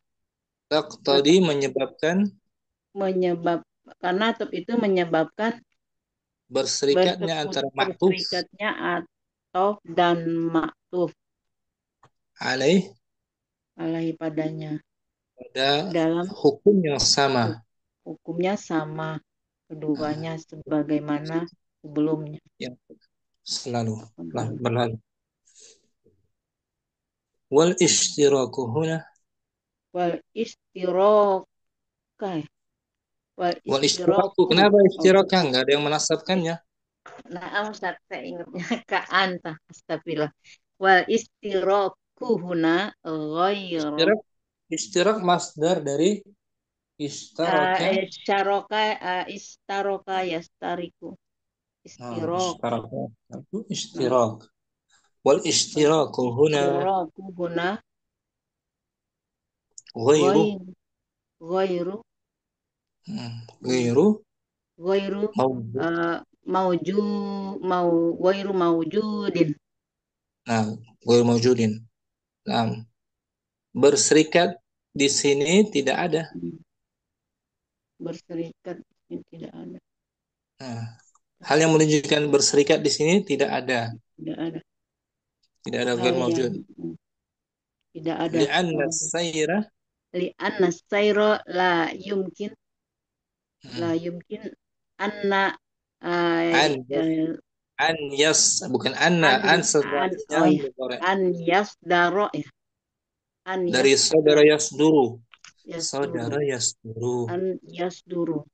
taqtadi menyebabkan karena atof itu menyebabkan berserikatnya antara ma'tuf berserikatnya atof dan ma'tuf alaih alaihi padanya pada dalam hukum yang sama. hukumnya sama keduanya sebagaimana sebelumnya. Yang selalu berlalu. Wal ishtiraku huna, Wal istiraka wal ishtiraku. Kenapa istiraka? Enggak ada yang menasabkannya. Nah, Ustaz, saya ingatnya ke anta. Astagfirullah. Wal istiraku huna ghairu Ishtirak masdar dari istaraka. istaroka yastariku. Ishtirak. Itu ishtirak. Wal ishtiraku huna Istiraku huna ghairu ghairu ghairu ghairu mawjud. ghairu mawjudin. Nah, ghairu mawjudin. Nah, berserikat di sini tidak ada. Berserikat tidak ada. Nah, hal yang menunjukkan berserikat di sini tidak ada. Tidak ada. Tidak ada Hal ghair yang mawjud. tidak ada. Li'anna sayra Li'anna sayra la yumkin anna an yas bukan anna an setelahnya mudhari. an yasdaro ya. Dari saudara yasduru. Yasduru. Saudara yasduru. An yasduru.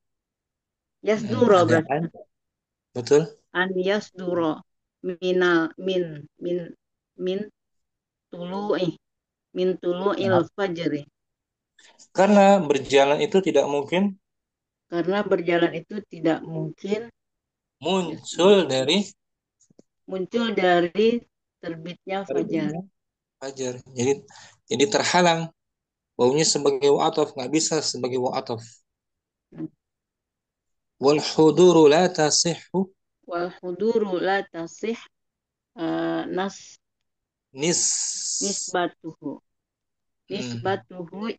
Yasduro Ada berarti. an. Betul? An yasduro min tulu'il fajri. Karena berjalan itu tidak mungkin Karena berjalan itu tidak mungkin muncul dari terbitnya fajar. Fajar. Jadi terhalang. Wawunya sebagai wa'ataf, nggak bisa sebagai wa'ataf. Wal huduru la tasihhu. Wal huduru la tasih nisbatuhu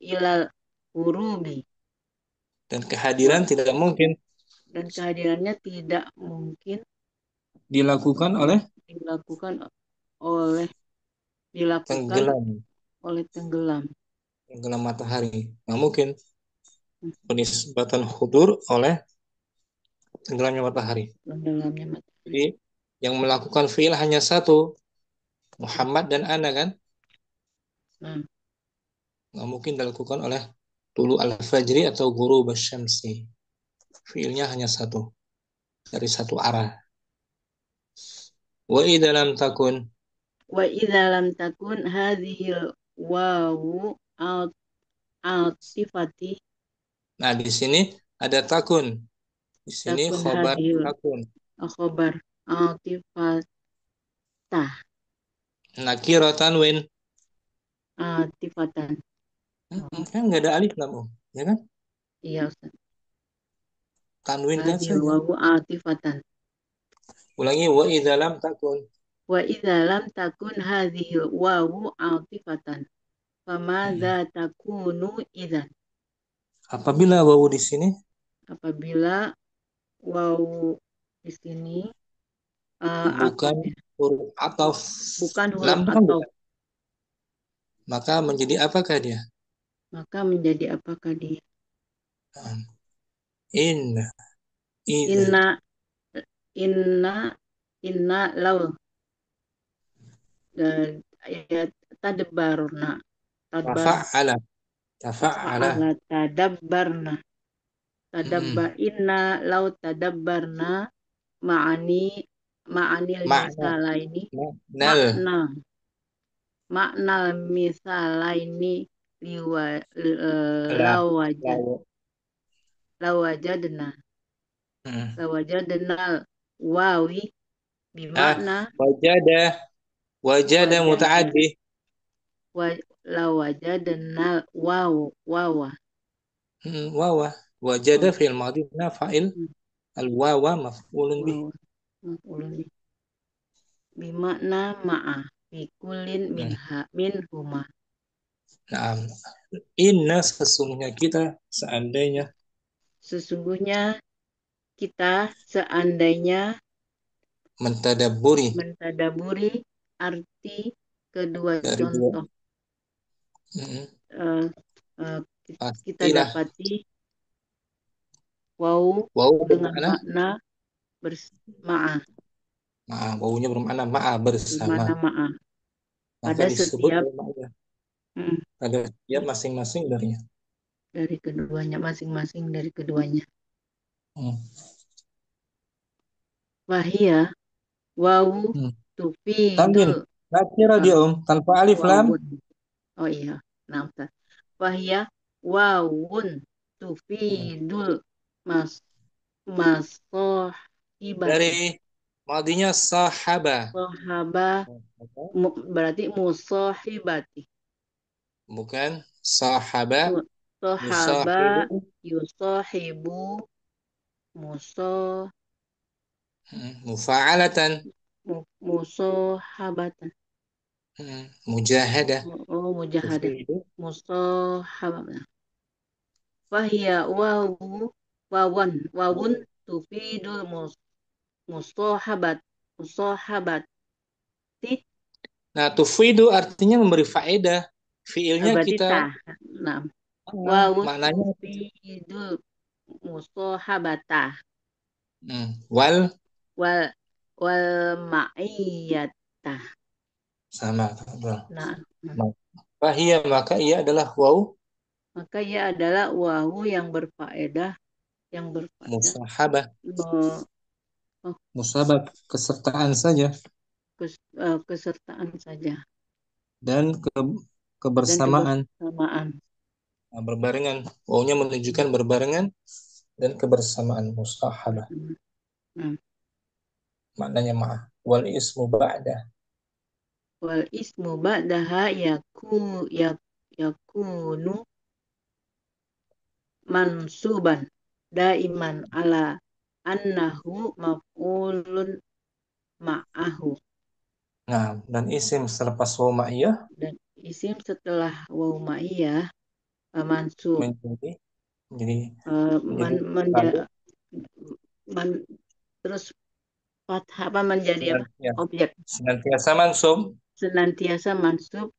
ilal hurubi. Dan kehadiran tidak mungkin. Dan kehadirannya tidak mungkin dilakukan oleh tenggelam matahari. Nggak mungkin penisbatan hudur oleh tenggelamnya matahari. Jadi yang melakukan fi'il hanya satu, Muhammad dan ana kan? Nggak mungkin dilakukan oleh tulu al-fajri atau guru basyamsi. Fi'ilnya hanya satu, dari satu arah. Wa idza lam takun hadhil wawu atifati. Nah, di sini ada takun. Di sini khobar takun. Khobar atifata. Nakira tanwin. Atifatan. Kan nggak ada alif lam, ya kan? Iya, Ustaz. Tanwin kan saja. Wawu atifatan. Ulangi, wa idza lam takun. Wa idza lam takun hadhihi wawu atifatan. Famadza takunu idzan. Apabila wawu di sini? Apabila wawu di sini bukan huruf ataf. Bukan huruf lam ataf. Bukan. Maka menjadi apakah dia? Inna law tadabbarna tadabbarna inna law tadabbarna ma'anil misalaini makna misalaini liwa Lah, lawa. lawajadna Hmm. lawajadna wawi bimakna Wajada wajada mutaaddi. lawajadna wawa Wawa. Wajada fi'il madhi fa'il. Hmm. Al-wawa maf'ulun bih. wawa maf'ulun bih. Bimakna ma'a fi kullin minhuma. Nah, inna sesungguhnya kita Sesungguhnya kita seandainya mentadaburi mentadaburi arti kedua dari dua. contoh kita Pastilah dapati waw wawu dengan bermakna makna berma'a wawunya bermakna ma'a bersama. bermakna ma'a Maka pada disebut setiap makna pada setiap masing-masing darinya. dari keduanya masing-masing dari keduanya. Wahia wawu Tanwin tufidul nakira dia tanpa alif lam. wawun. Oh iya, nah, wahia wawun tufidul masohibati. Dari madinya sahaba. Sohaba berarti musohibati. Bukan sahaba. Sohaba yusohibu Mufa'alatan. musohabatan. Mujahadah. Oh, mujahadah. Musohabatan. Wahia wawun tufidul musohabati. Nah, tufidu artinya memberi faedah. Fiilnya Berarti kita nah, wawun maknanya tufidul musohabata. Wal ma'iyata. Sama. Nah, Fahiyah maka ia adalah waw. Maka ia adalah wawu yang berfaedah Musahabah. Musahabah kesertaan saja. Kesertaan saja. Dan kebersamaan. Nah, berbarengan. Wawunya menunjukkan berbarengan dan kebersamaan musahabah. Maknanya ma'ah. Wal ismu ba'dah. Wal ismu ba'daha yakunu mansuban daiman ala annahu maf'ulun ma'ahu. Nah, dan isim selepas waw ma'iyah. Dan isim setelah waw ma'iyah mansub. Terus fathah apa menjadi apa? Objek. Senantiasa mansub. Senantiasa mansub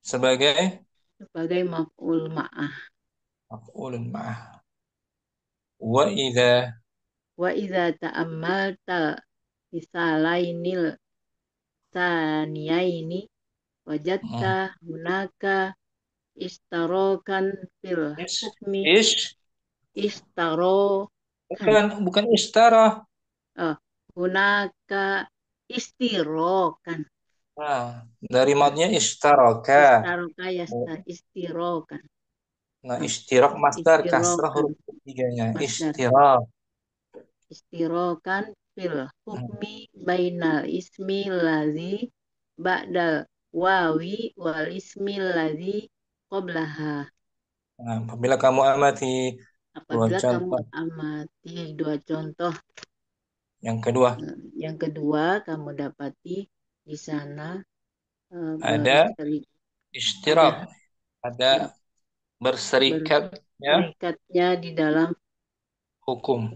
sebagai maf'ul ma'ah. Maf'ulun ma'ah. Wa idza ta'ammalta misalainil taniyaini wajadta hunaka istarokan fil hukmi. Bukan istara. Hunaka istirokan. Dari madnya istaraka. Istirokan. Nah, istirak masdar kasrah huruf ketiganya. Istirokan fil hukmi bainal ismi ladzi ba'dal wawi wal ismi ladzi qablaha. Nah, apabila kamu amati dua contoh. Yang kedua kamu dapati di sana ada istirak, ada berserikatnya di dalam hukum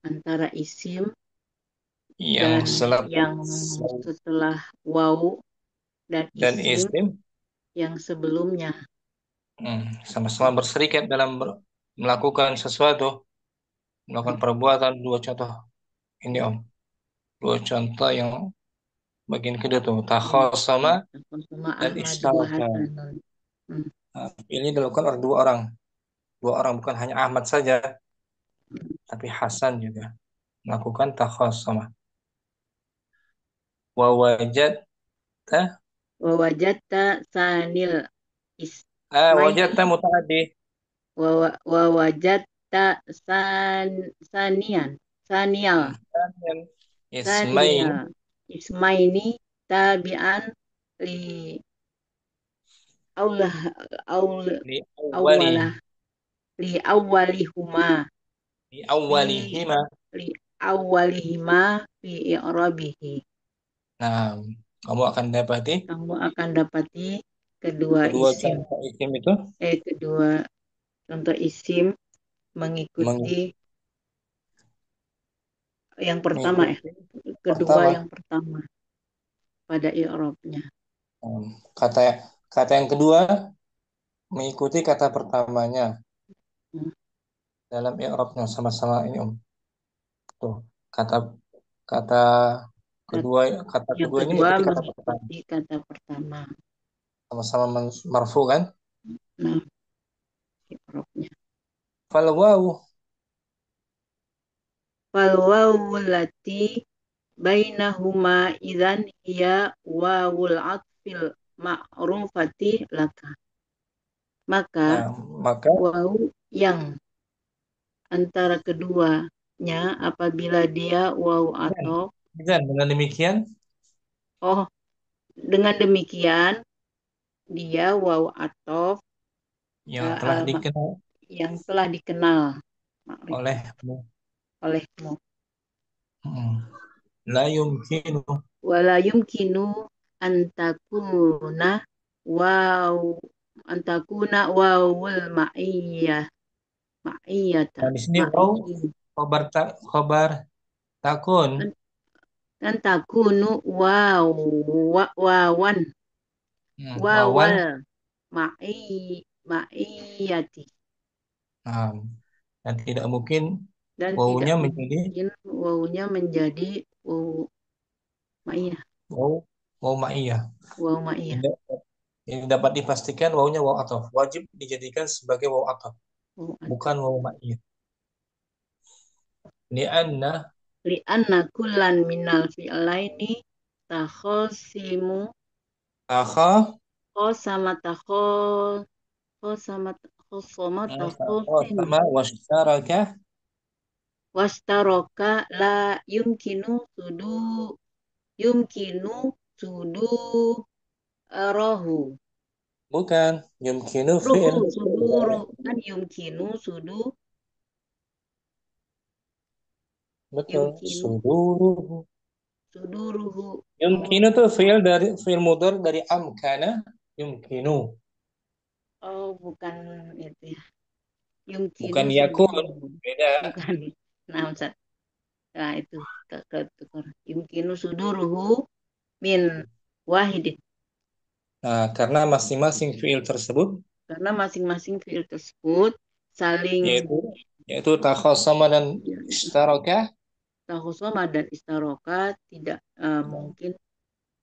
antara isim yang setelah waw dan isim yang sebelumnya. Sama-sama berserikat dalam melakukan sesuatu, melakukan perbuatan. Dua contoh ini dua contoh yang bagian kedua tuh takhasama dan istaraka. Ini dilakukan oleh dua orang, bukan hanya Ahmad saja, tapi Hasan juga melakukan takhasama. Wa Wawajata sanil ismaini Wajadta mutaaddi. wawajata sanian sanial Ismail sanial ismaini tabi'an li aulah aul li awwali awalah li awalihuma li fi awwalihima. li awalihima fi i'rabihi. Nah, kamu akan dapati Kamu akan dapati kedua kedua isim contoh isim itu kedua contoh isim meng- mengikuti yang pertama mengikuti kedua pertama. yang pertama pada i'rabnya. Hmm, Kata kata yang kedua mengikuti kata pertamanya Hmm. dalam i'rabnya sama-sama ini Tuh, kata kata Kat- kedua kata Yang kedua ini kedua mengikuti kata pertama mengikuti kata pertama. sama-sama marfu kan? Nah, i'rabnya. Fal wawu Fal wawu lati bainahuma idzan hiya wawul atfil ma'rufati laka. Maka Nah, maka wawu yang antara keduanya apabila dia wawu atau dan dengan demikian oh dengan demikian dia wawu atau yang telah dikenal yang telah dikenal makrifat olehmu. olehmu. La yumkinu Wala yumkinu antakuna waw antakuna wawul ma'iyata Nah, di sini waw ma'iyyin khobar takun. antakunu wawan Wawan. wawal ma'iyati Nah, dan tidak mungkin dan tidak wawunya menjadi mungkin wawunya menjadi ma'iyah waw waw ma'iyah. waw ma'iyah Tidak, ini dapat dipastikan wawunya waw ataf. Wajib dijadikan sebagai waw ataf, waw bukan atau waw ma'iyah. Lianna li'anna kullan minal fi'laini takhosimu akha khosama khosama khosama takhosimu sama wastaraka wastaroka la yumkinu sudu rohu bukan yumkinu fi'il suduru kan yumkinu betul yumkinu suduruhu. suduruhu Yumkinu tuh fi'il dari fi'il mudhari dari amkana yumkinu, bukan itu ya yumkinu bukan yakun. suduruhu Beda. bukan nah Ustaz. Nah itu ketukar yumkinu suduruhu min wahidin Nah, karena masing-masing fi'il tersebut karena masing-masing fiil tersebut saling yaitu yaitu takhasama dan istaraka tahusoma dan istaroka tidak mungkin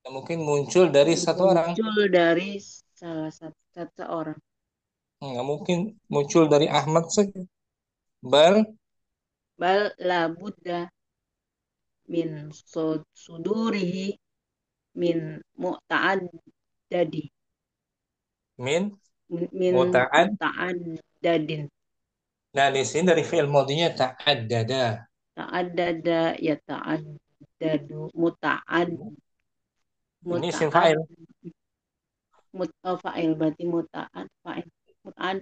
mungkin muncul dari satu orang. muncul dari salah satu orang. Nggak mungkin muncul dari Ahmad saja. Bal Bal la budda min sudurihi min mu'ta'addadi min min muta'ad. muta'addadin Nah, di sini dari fi'il madinya ta'addada. ta'addada ya ta'addadu muta'ad Ini isim muta'ad fa'il. fa'il berarti muta'ad fa'il muta'ad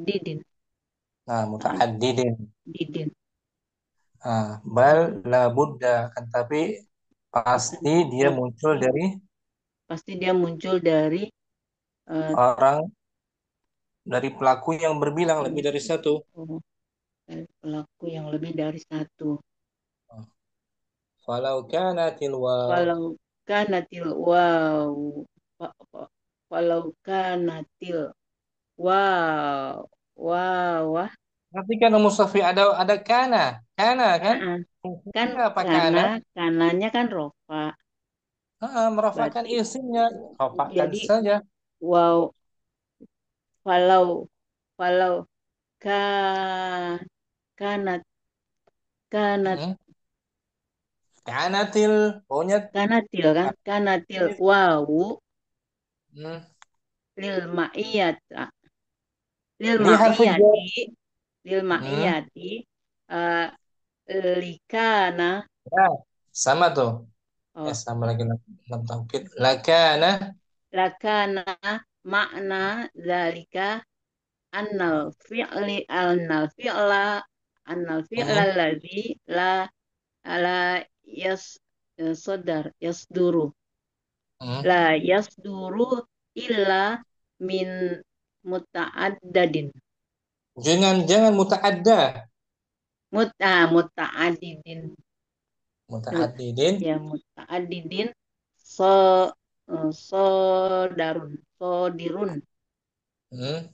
didin Nah, muta'addidin. didin Nah, bal la budda kan tapi pasti dia muncul dari pasti dia muncul dari orang dari pelaku yang berbilang lebih dari satu. pelaku yang lebih dari satu. Falau kanatil waw. Walau kanatil wow walau kanatil wow wah Nanti kan Mustafi ada kana kan? kan Fungsinya apa kana? karena kanannya kan rofa Merafakan berarti isimnya, rafakan jadi saja. wow walau walau ka kanat kanat Hmm. Kanatil pokoknya Kanatil kan? Kanatil wawu hmm, lil ma'iyat lil ini harfu jar. ma'iyati lil Hmm, ma'iyati eh, likana ya, sama tuh. oh Sama lagi lam taukid. Lakana lakana makna zalika annal fi'la hmm, allazi la yas sodar yasduru hmm. la yasduru illa min muta'addadin Jangan mutaadda. muta'addidin Mutaaddidin. ya muta'addidin so sodarun sodirun Hmm.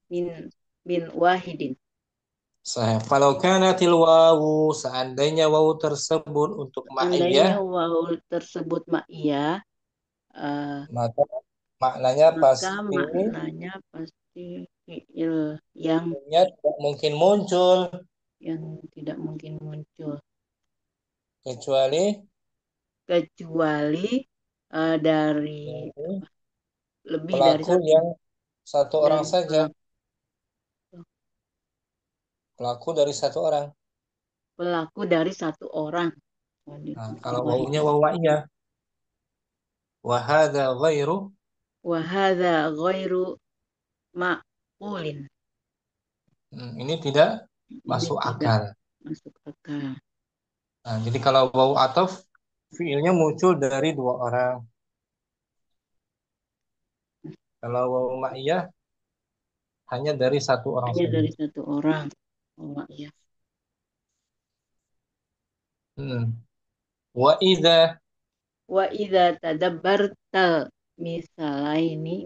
min min wahidin Sahih. Kalau kanatil wawu seandainya wawu tersebut untuk ma'iyah andainya wawu tersebut ma'iyah maka maknanya maka pasti maknanya pasti fi'il yang nya tidak mungkin muncul tidak mungkin muncul kecuali kecuali dari dari lebih dari pelaku satu yang satu orang dari saja. pelaku, Pelaku dari satu orang. pelaku dari satu orang. Nah, kalau wawunya wawu ma'iyah. Wahada ghairu. Wahada ghairu ma'qulin. Ini tidak Ini masuk tidak akal. masuk akal. Nah, jadi kalau wawu ataf fiilnya muncul dari dua orang. Kalau wawu ma'iyah hanya dari satu orang Hanya saja. dari satu orang. Oh, ya. Wa idza Wa idza tadabbartal misalaini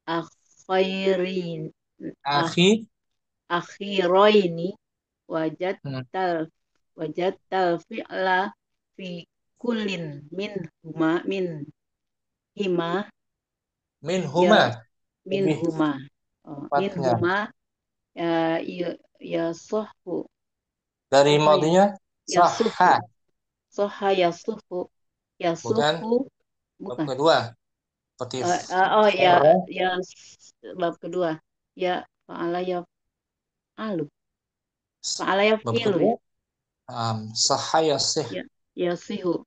akhairin akhi akhiroini hmm, wajadtal wajadtal fi'la fi kullin min hima min ya huma min lebih huma min tepatnya. huma ya sohhu Dari soha maudinya ya suhu sahha, soha ya bukan suhu bab bukan kedua. Seperti oh ya farra, ya bab kedua ya fa'ala ya alu fa'ala ya bab fi'lu kedua ya sahha yasih. ya ya sihu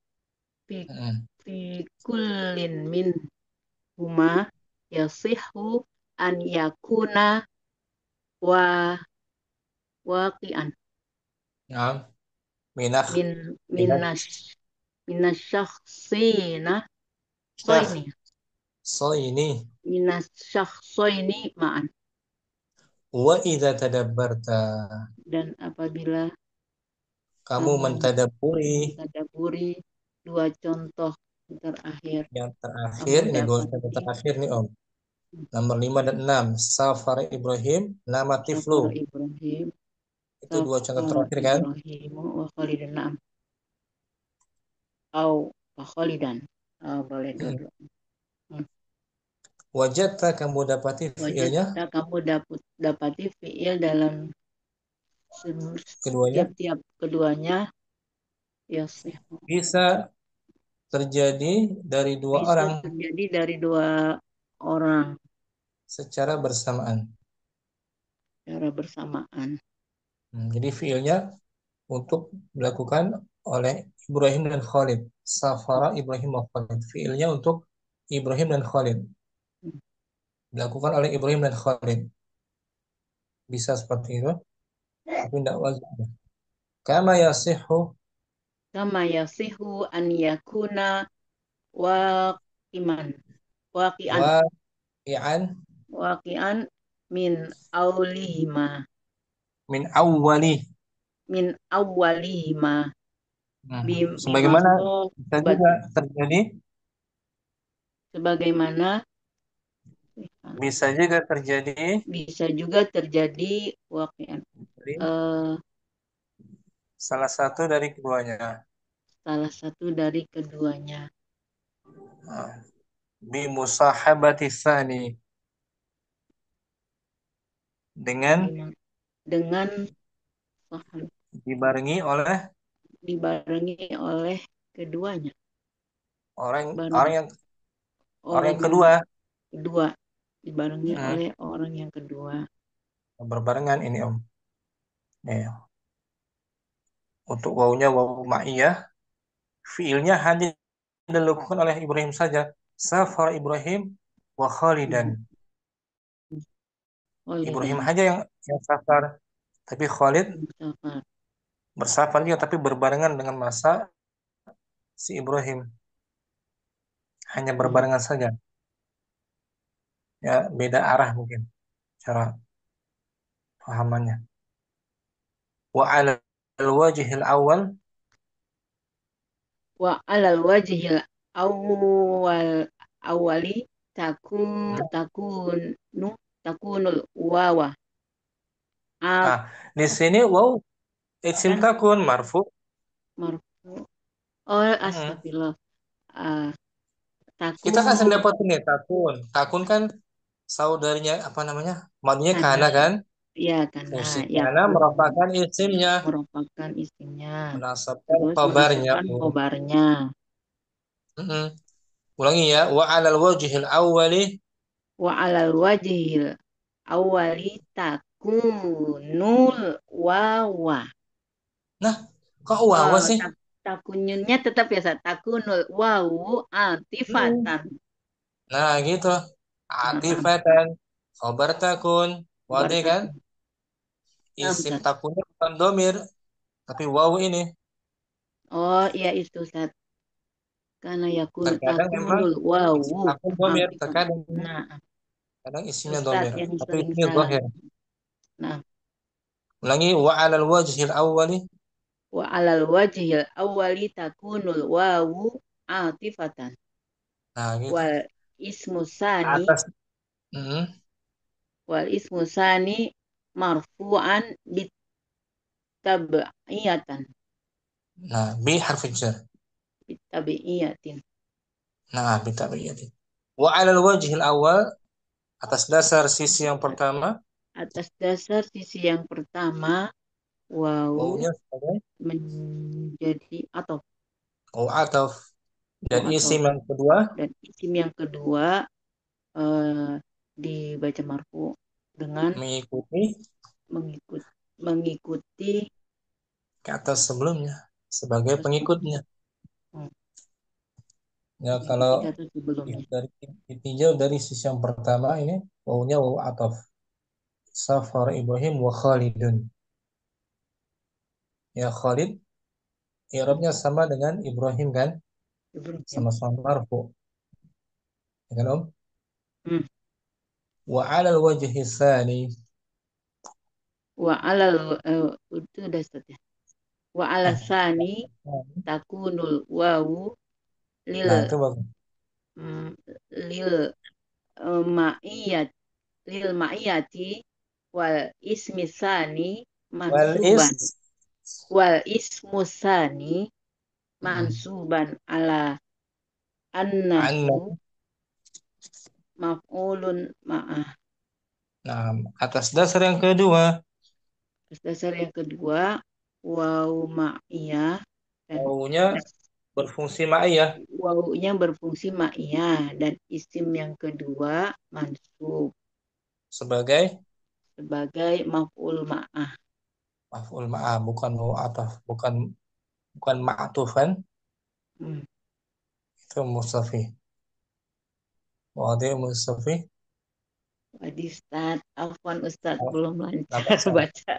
fi Hmm. fi kullin min huma yasihu an yakuna wa waqian Nah, minah min minah minas minas syakhsina syakh soini so ini minas syakhsoini ma'an wa idza tadabbarta dan apabila kamu kamu mentadabburi mentadaburi dua contoh terakhir yang kamu terakhir, ini dua contoh dapati terakhir nih Om. Nomor 5 dan 6 Safar Ibrahim nama Tiflu. Safar Ibrahim Itu dua contoh Safar terakhir kan? Ibrahim wa Khalidan na'am au wa Khalidan boleh Hmm. dulu hmm. Wajadta kamu dapati fiilnya Wajadta kamu dapati fiil dalam keduanya setiap keduanya ya bisa terjadi dari dua bisa orang terjadi dari dua orang secara bersamaan. secara bersamaan. Jadi fiilnya untuk dilakukan oleh Ibrahim dan Khalid. Safara Ibrahim wa Khalid. Fiilnya untuk Ibrahim dan Khalid. Dilakukan oleh Ibrahim dan Khalid. Bisa seperti itu, tapi tidak wajib. Kama yasihu Kama yasihu an yakuna waqiman waqian waqi'an waqian min aulihima min awwali. min awwalihima bima Sebagaimana bisa juga terjadi, sebagaimana bisa juga terjadi bisa juga terjadi waqian dari eh, salah satu dari keduanya. salah satu dari keduanya Bi musahabati tsani dengan dengan dibarengi oleh dibarengi oleh keduanya. Orang Bareng yang orang yang kedua. kedua dibarengi Hmm, oleh orang yang kedua. berbarengan ini Om. Ya. Untuk wawunya wawu ma'iyah, fiilnya hanya dilakukan oleh Ibrahim saja. Safar Ibrahim wa Khalidan. Ibrahim Khalidan aja yang safar, tapi Khalid musafar. bersafar juga tapi berbarengan dengan masa si Ibrahim. Hanya berbarengan saja. Ya, beda arah mungkin cara pahamannya. Wa 'ala al-wajhil awal, Wa alal wajhil awali takunul wawa nah, di sini waw isim kan takun marfu. marfu. Oh, Mm-mm. astagfirullah. Ah, Kita kan sering takun dapat ini takun. Takun kan saudarinya apa namanya? Madunya kana kana kan? ya kana Fungsi ya kana merupakan isimnya, merupakan isimnya. menasabkan Terus kabarnya. menasabkan khobarnya. Mm-mm. Ulangi ya, wa 'alal wajhil awwali. Wa alal wajhil awali takunul wawa. Nah, kok wawa sih? Takunyunnya tetap biasa. Takunul wawu Hmm. atifatan. Nah, gitu. Nah, Atifatan, khobar takun, khobar wade kan? takun. Isim Ustaz. takunnya bukan domir, tapi waw ini. Oh iya itu Ustaz. Karena yakun Terkadang memang takunul isim wawu takun domir, atifan. terkadang Nah, kadang isimnya Ustaz domir, yang tapi sering isimnya salah. zahir. Nah, Ulangi wa 'alal wajhil awwali. wa alal wajhil awwali takunul wawu atifatan. Nah, gitu. Wal ismu sani Atas. Mm, wal ismu sani marfu'an bitab'iyatan. nah, bi harfi jar. Bitab'iyatin. Nah, bi tabiyatin. Wa 'alal wajhil awal, atas dasar sisi yang pertama, Atas dasar sisi yang pertama, wawu wawunya sebagai menjadi wawu ataf, dan atau isim yang kedua dan isim yang kedua eh, dibaca marfu dengan mengikuti mengikuti kata sebelumnya sebagai pengikutnya. hmm, Ya, mengikuti kalau kata sebelumnya. dari ditinjau dari sisi yang pertama ini wawunya wawu ataf. Safar Ibrahim wa Khalidun. Ya, Khalid i'rabnya sama dengan Ibrahim kan? Ibrahim. Sama-sama marfu. Ya kan, Om? Hmm. Wa 'alal wajhi tsani. Wa alal itu udah Ustaz ya. Wa Ah, alasani takunul wawu lil nah, itu bagus. mm, lil ma'iyat lil ma'iyati wal ismi sani Wal is. mansuban wal ismu sani Mm. mansuban ala Anna. annahu maf'ulun ma'ah. Nah, atas dasar yang kedua, Terus dasar yang kedua wawu ma'iyah dan wawunya berfungsi ma'iyah wawunya berfungsi ma'iyah dan isim yang kedua mansub sebagai sebagai maf'ul ma'ah. maf'ul ma'ah, bukan wawu ataf, bukan ma'tufan, Hmm. itu mustafi. Wadi mustafi. Wadi Ustaz, afwan Ustaz Oh, belum nggak lancar apa-apa. baca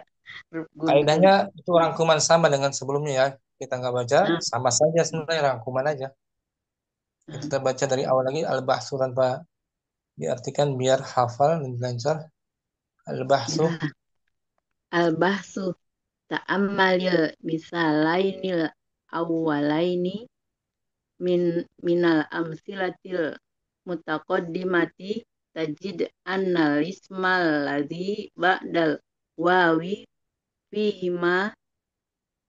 guntur. Kaidahnya itu rangkuman sama dengan sebelumnya ya. Kita nggak baca, Nah, sama saja sebenarnya rangkuman aja. nah, Kita baca dari awal lagi al-bahsu tanpa diartikan biar hafal dan lancar. Al-bahsu. nah. Al-bahsu ta'ammalil misalainil awwalaini minal amsilatil mutaqaddimati tajid annal ismal ladzi ba'dal wawi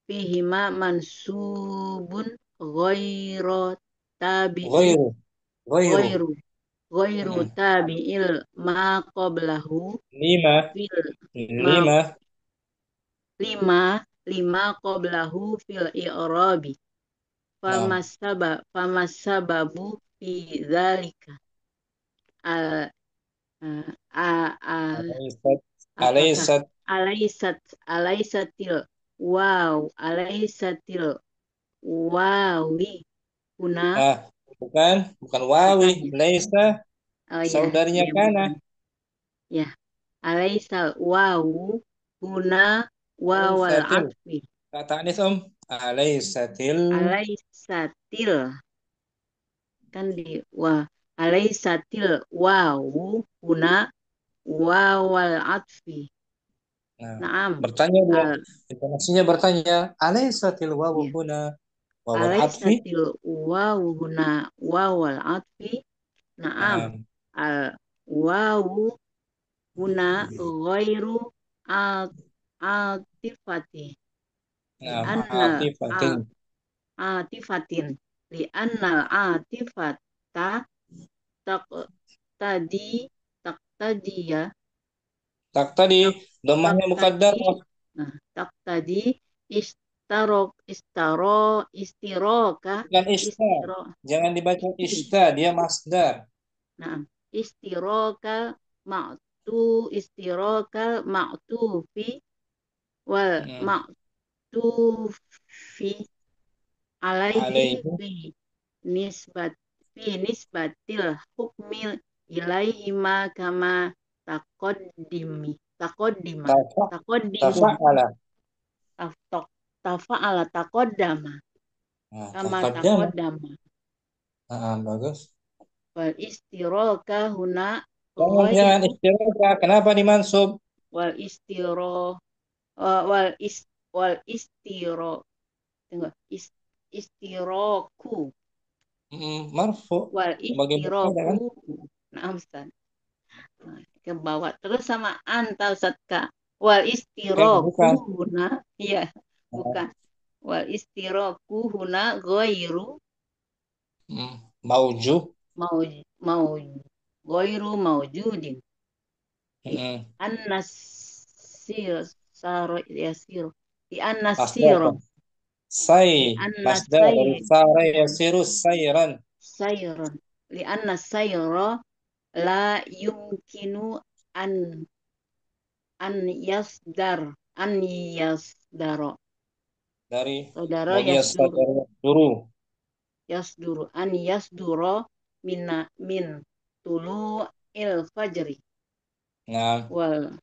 fihima mansubun ghairu tabi'i Ghairu. Ghairu. ghairu ghairu Hmm. tabi'il ma qablahu Lima. fil ma Lima. lima lima qablahu fil i'rabi. Nah, Famasababu fi dzalika. Al alaisat apakah alaisat alaisatil wawi huna ah bukan wawi, bukan ya. laisa Oh ya, saudarinya ya kana. bukan. Ya. Alaisal wawu huna wawal Alaisatil atfi. kata anis alaisatil Alaisatil kan di alaisatil wawu huna wawal atfi. nah Naam. bertanya dia, Al intonasinya bertanya alaisatil wawu ya. huna wawal atfi. Alaisatil wawu huna wawal atfi. Naam. Nah, Al wawu huna ghairu atifati. Li'anna atifatin atifatin. Li'annal atifata taqtadi taqtadiya tak tadi domahnya taqtadi mukaddarah taqtadi istiroka bukan ista, istiro jangan dibaca isti ista, dia masdar. nah istirokal istirokal ma'tufi wal Hmm. ma'tufi alaihi Alaihi nisbat nisbatil hukmil ilaihi ma kama taqaddima tafa taqaddimu tafa'ala. taftok tafa'ala taqaddama Nah, kama taqaddam. taqaddama Bagus. wal istiraka huna Jangan ghairu istiraka. Kenapa dimansub? wal istiro wal is wal istiro tunggu istiroku Marfu. wal Sebagai mubtada kan? istiroku nah Ustaz ke bawah terus sama anta Ustaz Kak wal istiroku Bukan. huna iya bukan wal istiroku huna ghairu Mauju. mau mau ghairu maujudin an-nasir saro yasir di Masdar. an-nasiro Say. di Masdar dari an-nasir sara yasiru sayran. sayron li an-nasayro la yumkinu an an yasdar an yasdaro Dari saudara yasadar duru. yasduru an yasduro min tulu il fajri Nah, wal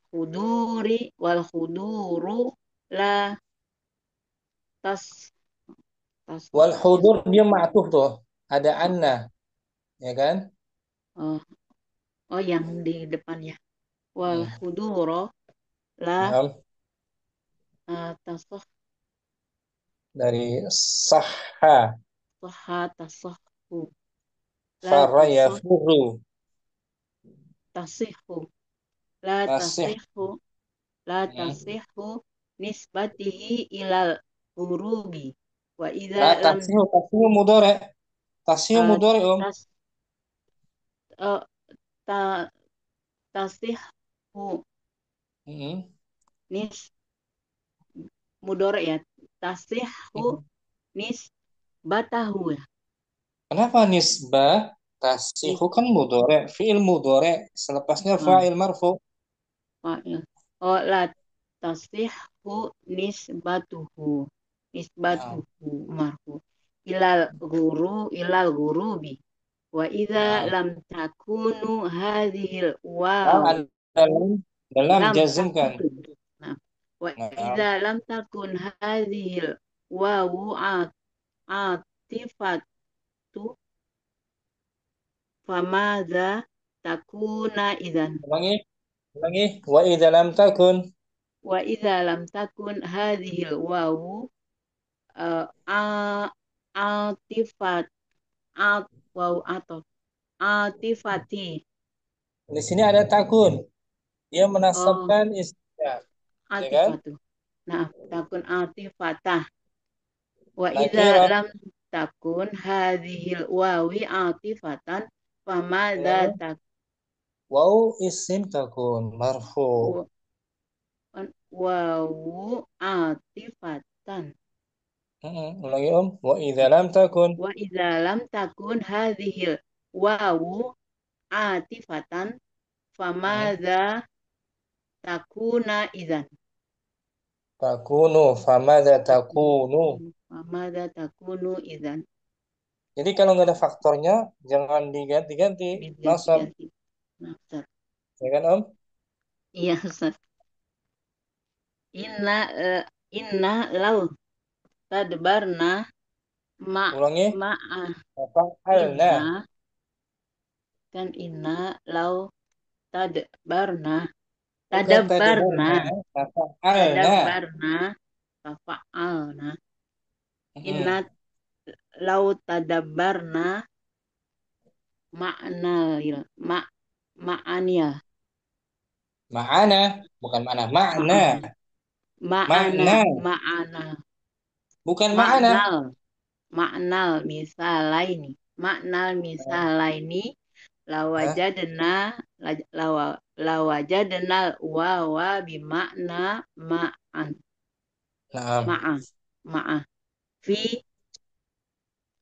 huduru la tas tas wal hudur dia ma'tuf tuh. Ada anna, ya kan? oh, oh yang di depannya wal huduro la Nah, tasah dari sahha. tasahhu la Farra yafurru. tasihhu la Tasih. tasihhu la tasihhu nisbatihi ilal hurubi wa idza La lam tasihu mudhari. Tasihu mudhari tas ta tasihhu nis mudore ya tasihhu nisbatahu ya Kenapa nisbah? Tasihu kan mudhari, fi'il mudhari, selepasnya fa'il marfu. fa'il oh la tasihhu nisbatuhu marfu ilal ghurubi wa idza lam takunu hadhil waw Dalam lam jazmkan. takun nah wa idza lam takun hadhil wawu atifatu famadza takuna idzan Ulangi. Wa idza lam takun. wa idza lam takun hadhil wawu atifat wawu atau atifati Di sini ada takun. Dia oh menasabkan istilah. Ya kan? atifatu nah takun atifatah wa idza Nakirah. lam takun hadhil wawi atifatan famadza tak Waw isim takun marfu. wawu atifatan. Ulangi wa idza lam takun. Wa idza lam takun hadhil wawu atifatan famadza takuna idzan. Takunu famadza takunu. Famadza takunu idzan. Jadi kalau nggak ada faktornya jangan diganti-ganti nasab, Diganti. Nah, Ustaz. ya kan Om? Iya, Ustaz. Inna lau tadbarna Ulangi. ma'a Fa'alna. inna lau tadbarna Bukan tadabbarna fa'alna. fa'alna inna lau tadabbarna ma'anil Ma'ana, bukan mana, makna. ma'ana Bukan ma'ana. ma'nal misalaini lawajadna wawa bimakna ma'an Naam. ma'a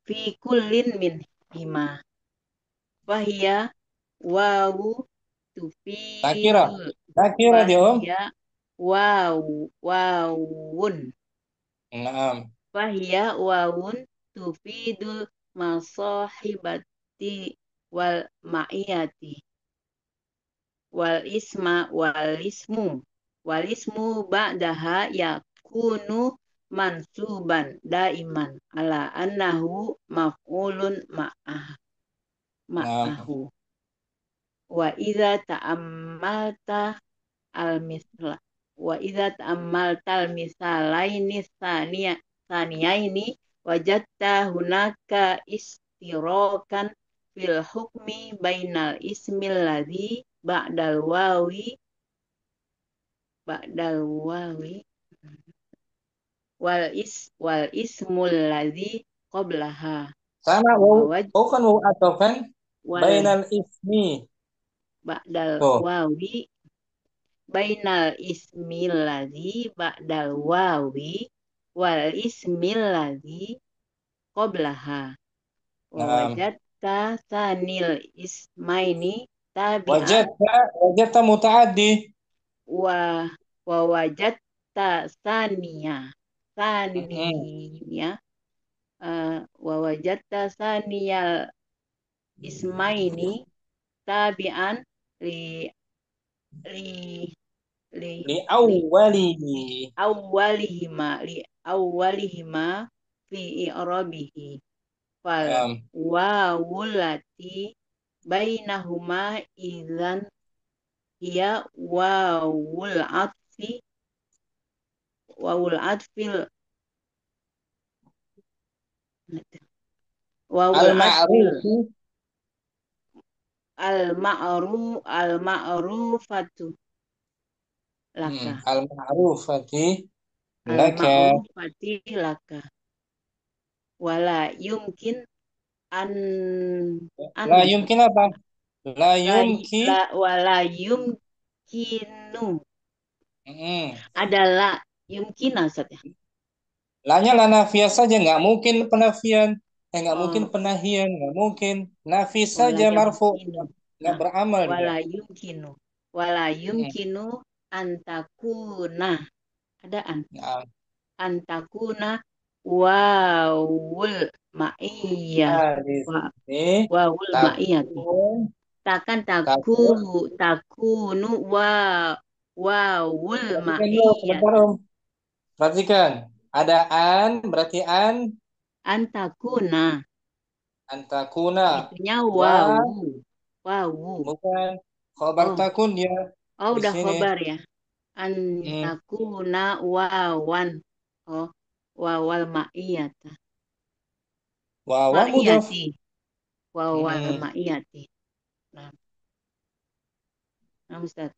fi kullin min hima fahiya wawu Nakira tufidul dia Om. fahiya wawun Naam. fahiya wawun tufidul masahibati wal ma'iyati wal ismu ba'daha yakunu mansuban daiman ala annahu maf'ulun ma'ahu wa idza ta'ammalta al-misalaini saniyaini wajadta hunaka istirakan fil hukmi bainal ismil ladzi ba'dal wawi wal ismul ladzi qablaha. Sama kan wawu atofan bainal ismi. Ba'dal wawi bainal ismil ladzi ba'dal wawi wal ismil ladzi qablaha. Wajadta sanil ismaini tabi'an. Wajadta mutaaddi. Wa wajadta saniya wa wajadta saniyal ismaini tabi'an li awwalihima fi i'rabihi fal wawulati bainahuma idzan hiya wawul atfil al-ma'rufatu laka. Al-ma'rufati laka. Wala yumkin La yumkin apa? Wala yumkinu. Adalah yumkin Ustaz ya. Lanya la nafiyah saja, nggak mungkin penafian. Nggak mungkin penahian, nggak mungkin. Nafi saja marfu, nggak beramal. Wala yumkinu antakuna. Ada antakuna wawul ma'iyah. Wawul ma'iyah. Takunu wawul ma'iyah. Perhatikan. Ada berarti antakuna. Itunya wawu. Bukan. Khobar takun dia. Udah khobar ya. Antakuna wawan. Wawal ma'iyata. Wawan mudhaf. Wawal ma'iyati. Nah, Ustaz.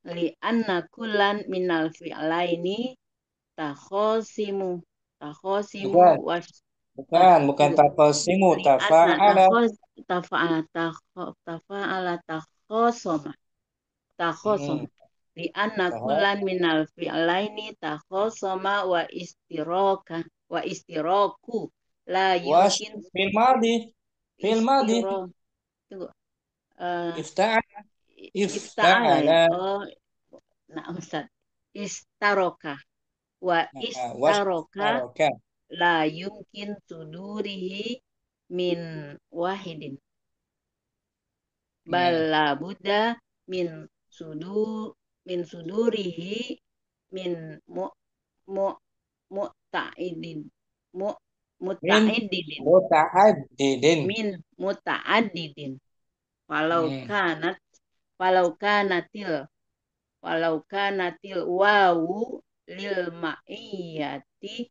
Li anna kullan minal fi'laini takhosimu Bukan takhosimu, tafa'ala takhosoma. Li anna kullan minal fi'laini takhosama wa istiraku la Was yumkin fil madi. Fil madi. istiro tunggu Ifta'ala. ifta'ala Ifta'ala. nah Ustaz istaroka wa istaroka Wastaraka. la yumkin sudurihi min wahidin bal la budda min sudurihi min mu mu'ta'idin mu Min muta'addidin muta'addidin. min muta'addidin walau Hmm. kanat walau kanatil wawu lil ma'iyati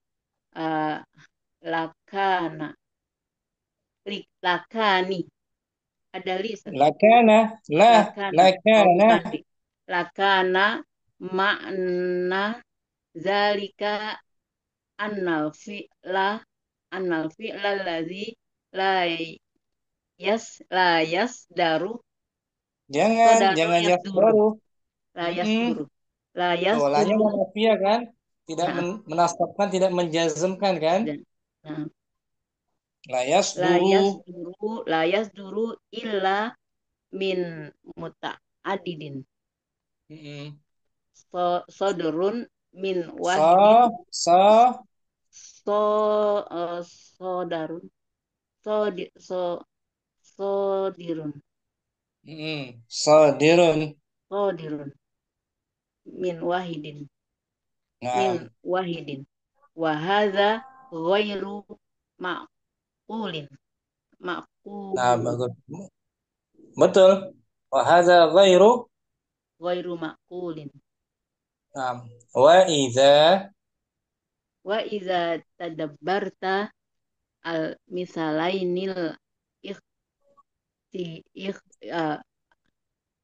lakana lakani ada lisa Lakana. lakana Lakana. bukan di lakana makna zalika annal fi'la allazi la yasdaru Jangan yasduru yasdaru. la yasduru la Soalnya yasduru manafiyah kan? Tidak nah, menasabkan, tidak menjazmkan kan? nah, La yasduru. la yasduru illa min muta'addidin sodurun min wahidin sodarun sodirun Sodirun. min wahidin Nah, wa hadza ghairu maqulin nah bagus. Betul. Wa hadza ghairu. maqulin Nah, wa idza tadabbarta al misalainil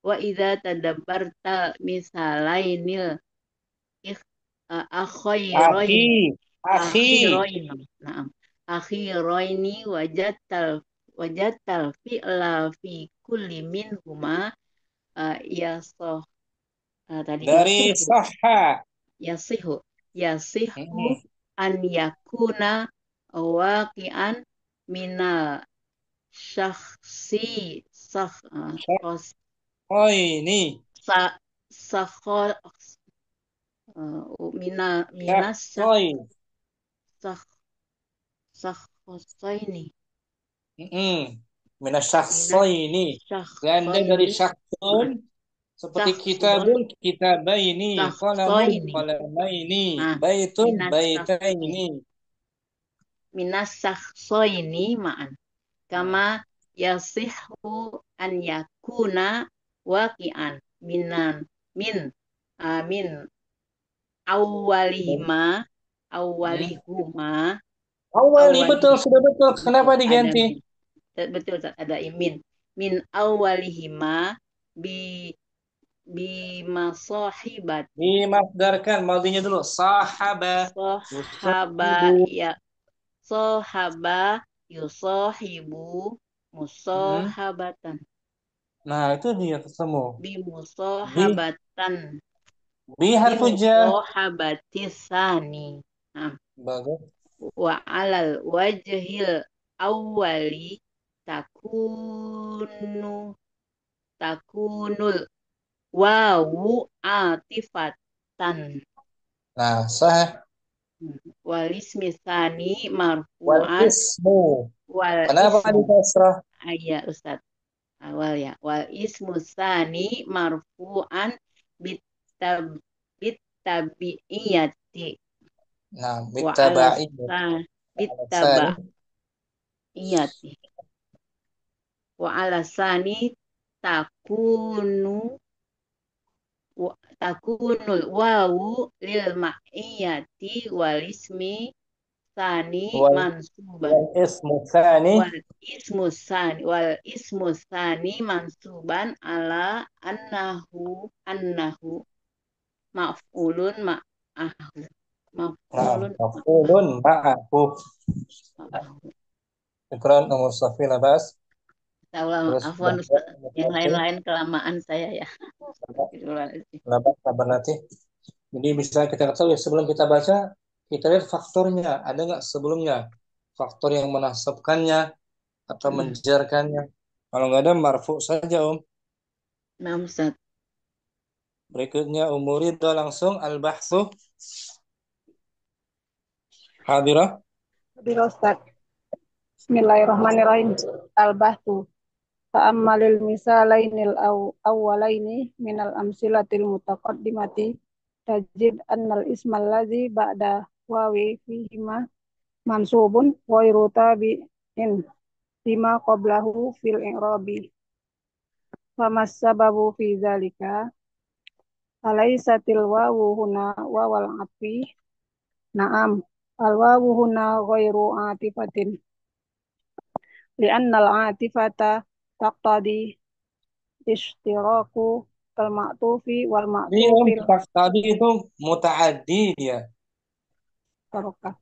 wa idza tadabbarta misalainil akhiroini wajadtal fi'la fi kulli minhuma tadi dari sahha. yasihu an yakuna waqi'an minal syakhsi Oh ini. minas syakhsaini Minas syakhsaini. Ganda dari syakhsun. Seperti kitabun, kitabaini, qalamun, qalamaini, baitun, baitaini. Minas syakhsaini ma'an. Kama yasihu an yakuna waqi'an min awalihuma betul, sudah betul. Kenapa diganti? Betul, ada min awalihima bi masahibat Dimasdarkan madinya dulu. Sahaba ya. Sahaba yusahibu musahabatan. Nah, itu dia ketemu. Bi musahabatan. Bi harfu jar. Musahabatisani. Nah. Bagus. Wa alal wajhil awwali takunul wawu atifatan. Nah, sah. Wal ismi tsani marfu'an. Kenapa di kasrah? Iya, Ustaz. Awal ya. Wal ismu tsani marfu'an bitabi'iyati. Nah, bitabaiyati. Wa alasani takunul wawu lil ma'iyati wal ismi tsani mansuban. Wal ismu tsani mansuban ala annahu maf'ulun ma'ahu. Maf'ulun ma'ahu. Ikran Umur Safi Labas. Allah, Terus afwan bahwa Ustaz. Yang berarti lain-lain kelamaan saya ya. Astagfirullahaladzim. sabar nanti. Jadi bisa kita ketahui sebelum kita baca, kita lihat faktornya. Ada nggak sebelumnya? Faktor yang menasabkannya atau menjarkannya. Kalau nggak ada, marfu saja, Om. Nah, Ustaz. Berikutnya, Umurido langsung al-bahthu hadirah. Bila Ustaz. Bismillahirrahmanirrahim. Al-Bahtu. Ta'ammalil misalainil awwalaini minal amsilatil mutaqaddimati tajid annal ismal ladzi ba'da wawi fihima mansubun ghairu tabi'in bima qablahu fil i'rabi. Famas sababu fi dzalika alaisatil wawu huna wawal atfi. Naam, al wawu huna ghairu atifatin li'annal atifata taqtadi ishtiraku kal ma'tufi wal Ini Om, ma'tufil tadi itu mutaaddi dia. barokah.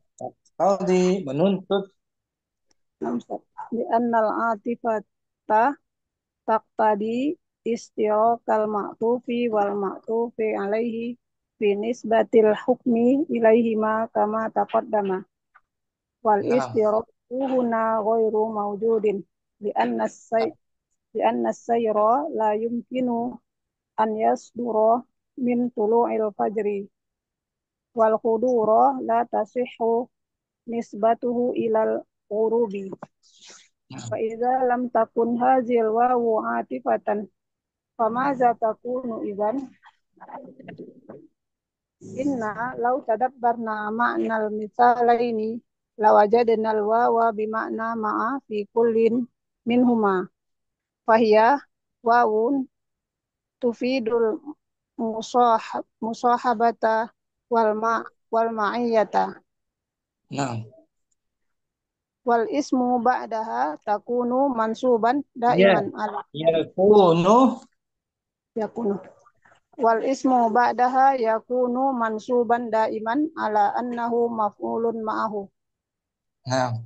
Tadi menuntut. Li'annal atifata taqtadi istirakal ma'tufi wal ma'tufi alaihi fi nisbatil hukmi ilaihima kama taqaddama wal Nah, istiraku huna ghairu mawjudin li'anna sayra la yumkinu an yasdura min tulu'il fajri wal khudura la tasihhu nisbatuhu ilal ghurubi. Fa idza lam takun hazil wawu atifatan famaza takunu idzan inna law tadabbarna ma'nal misalaini lawajadna al wawa bima'na ma'a fi kullin minhuma fahiya wawun tufidul musahabata wal ma'iyata nah, wal ismu ba'daha takunu mansuban ya, daiman ala yakunu wal ismu ba'daha yakunu mansuban daiman ala annahu maf'ulun ma'ahu. Nah,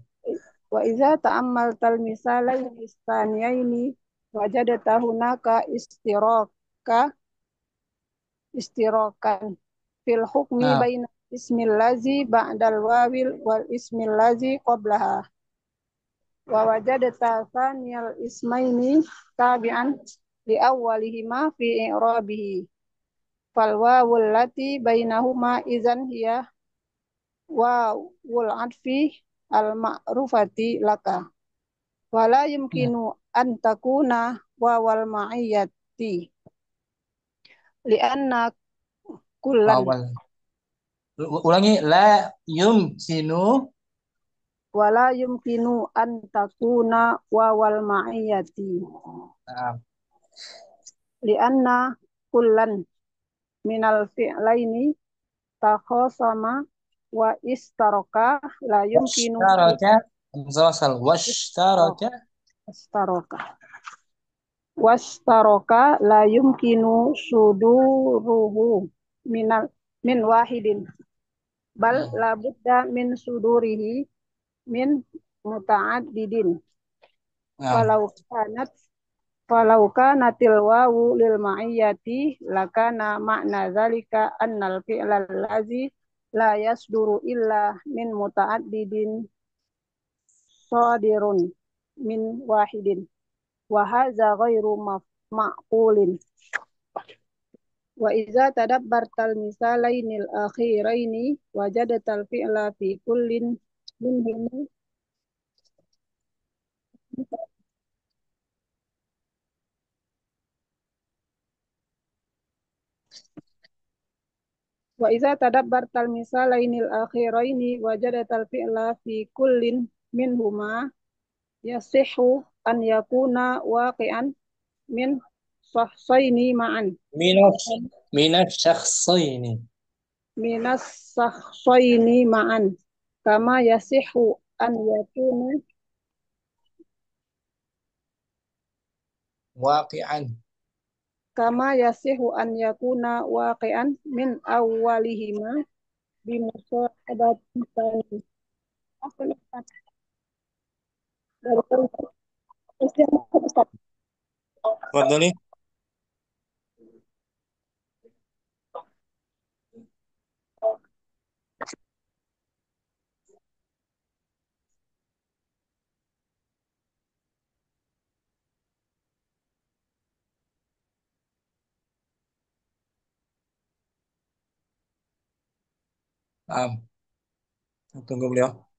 Wa idza ta'ammaltal misalaini istaniyaini wajadta hunaka istirakan fil hukmi nah, baina ismil ladzi ba'dal wawil wal ismil ladzi qablaha. Wa wajadta thaniyal ismaini tabi'an li awwalihima fi i'rabihi. Fal wawul lati bainahuma idzan hiya wawul atfi al ma'rufati laka. Wala yumkinu an takuna wawal ma'iyati li'anna kullan awal. Ulangi, la yumkinu. wala yumkinu an takuna wawal ma'iyati Nah, li'anna kullan minal fi'laini takhasama wa istaraka la yumkinu washtaraka. Hamzah washtaraka. istaraka wastaraka la yumkinu suduruhu min wahidin bal la budda min sudurihi min muta'addidin Nah, walau kanatil wawu lil ma'iyati lakana makna zalika annal fi'lal ladzi la yasduru illa min muta'addidin sadirun min wahidin wa hadza ghairu ma'qulin. Wa idza tadabbartal misalainil akhiraini wajadatal fi'la fi kullin minhum wa idza tadabbartal misalainil akhiraini wajadatal fi'la fi kullin minhuma yasihhu an yakuna waqi'an min sahsaini ma'an minas syakhsaini. minas sahsaini ma'an kama yasihhu an yakuna Waqi'an. waqi'an min awwalihima bimusahabatin tsani. Tafadhali. Naam. Tunggu beliau.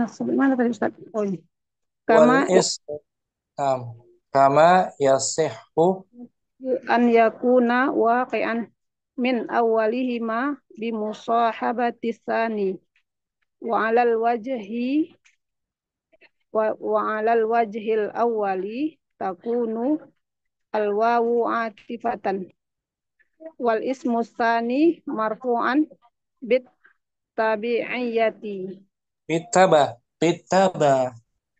Sebagaimana tadi Ustaz? Oh, ini. Wal Kama is naam. Kama yasihhu an yakuna waqi'an min awwalihima bimusahabati tsani wa 'alal wajhi wa 'alal wajhil awwali takunu al wawu atifatan wal ismu tsani marfu'an bit tabi'iyati bitaba bit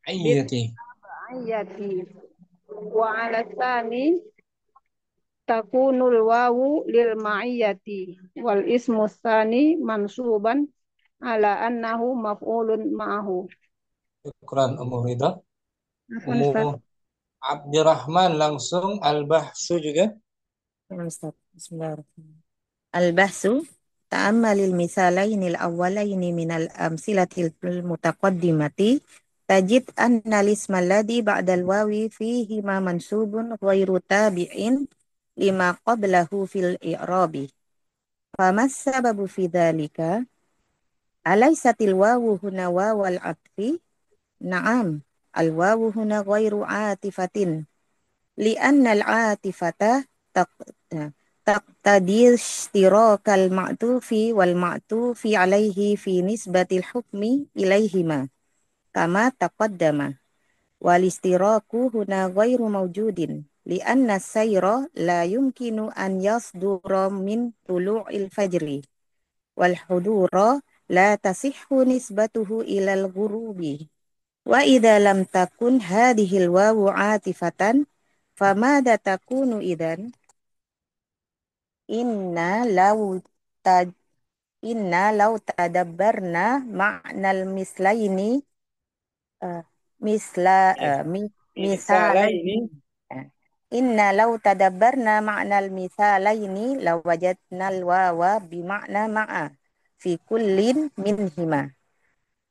ayyati. tabi'iyati wa 'ala tsani takunul wawu lil ma'iyati wal ismu tsani mansuban ala annahu maf'ulun ma'ahu. Syukran Ummu Ridha. Afwan Ummu Ustaz. Abdurrahman langsung al-bahsu juga. Ustaz. Bismillahirrahmanirrahim. البحث تأمل المثالين الأولين من الأمثلة المتقدمة تجد أن الاسم الذي بعد الواو فيهما منصوب غير تابع لما قبله في الإعراب فما السبب في ذلك؟ أليست الواو هنا واو العطف؟ نعم الواو هنا غير عاطفة لأن العاطفة تقتضي اشتراك المعطوف والمعطوف عليه في نسبة الحكم إليهما كما تقدم والاشتراك هنا غير موجود لأن السير لا يمكن أن يصدر من طلوع الفجر والحضور لا تصح نسبته إلى الغروب وإذا لم تكن هذه الواو عاطفة فماذا تكون إذن؟ إن لو تد إن لو تدبرنا معنى المثلين مثل مثالين Misalaini. إن لو تدبرنا معنى المثالين لوجدنا الواو بمعنى مع في كل منهما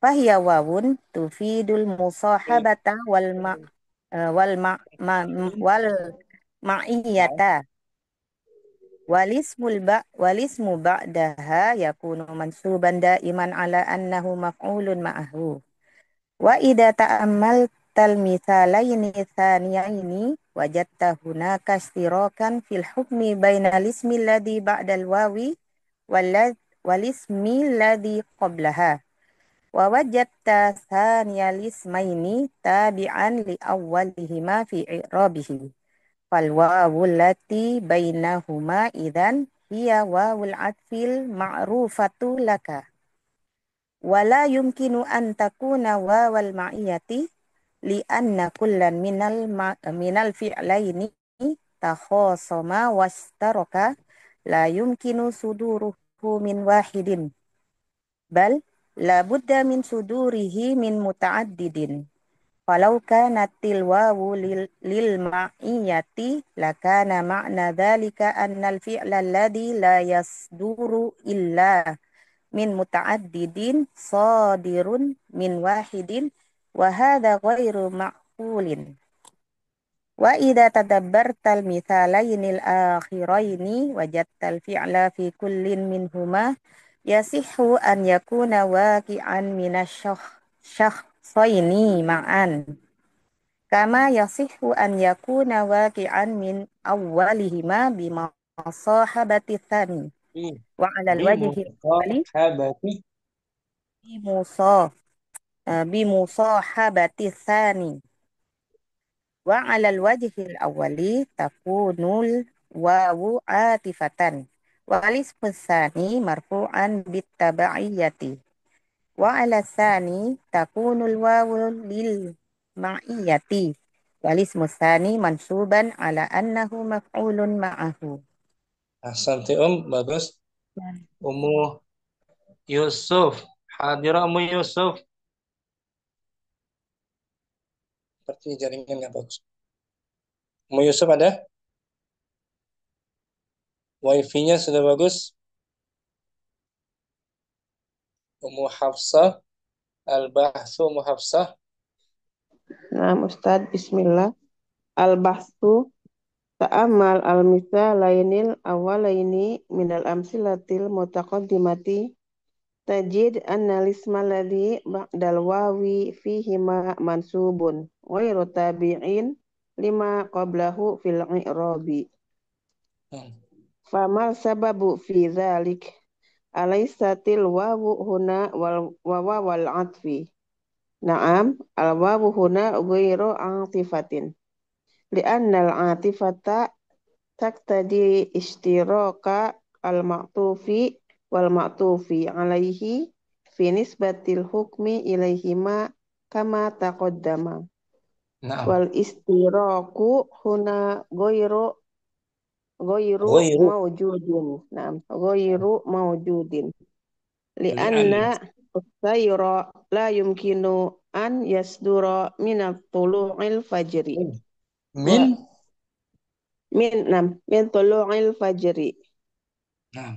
فهي واو تفيد المصاحبة والمعية والاسم بعدها يكون منصوبا دائما على أنه مفعول معه وإذا تأملت المثالين الثانيين وجدت هناك اشتراكا في الحكم بين الاسم الذي بعد الواو والاسم الذي قبلها ووجدت ثاني الاسمين تابعا لأولهما في إعرابه فالواو التي بينهما إذن هي واو العطف المعروفة لك ولا يمكن أن تكون واو المعية لأن كل من الفعلين تخاصما واشتركا لا يمكن صدوره من واحد بل لا بد من صدوره من متعدد فلو كانت الواو للمعية لكان معنى ذلك أن الفعل الذي لا يصدر إلا من متعدد صادر من واحد وهذا غير معقول وإذا تدبرت المثالين الآخرين وجدت الفعل في كل منهما يصح أن يكون واقعا من الشخصين معا كما يصح أن يكون واقعا من أولهما بمصاحبة الثاني وعلى الوجه الأول Bimusahabati. بمصا- بمصاحبة الثاني وعلى الوجه الأول تكون الواو عاطفة والاسم الثاني مرفوعا بالتبعية وعلى الثاني تكون الواو للمعية والاسم الثاني منصوبا على أنه مفعول معه. Ahsanti bagus. Ummu Yusuf. Hadirah Ummu Yusuf. Seperti jaringan nggak bagus. Ummu Yusuf ada? Wifi-nya sudah bagus? Ummu Hafsah. Al-Bahsu Ummu Hafsah. Nah, Ustaz, Bismillah. Al-bahsu ta'amal al-misalainil awalaini minal amsilatil mutaqaddimati tajid anna lisma alladhi ba'dal wawi fihima mansubun ghairu tabi'in lima qablahu fil i'rabi. Famal sababu fi dzalik alaysatil wawu huna wal atfi. Naam, al wawu huna ghairu atifatin. Li'annal atifata taktadi ishtiraka al-ma'tufi wal ma'tufi alaihi fi nisbatil hukmi ilaihima kama taqaddama. Naam. Wal istiraku huna ghairu Ghairu. mawjudin. Naam, ghairu mawjudin. Li'anna Li'anna. sayra la yumkinu an yasdura minat tulu'il fajri. Min. Min tulu'il fajri. Nah.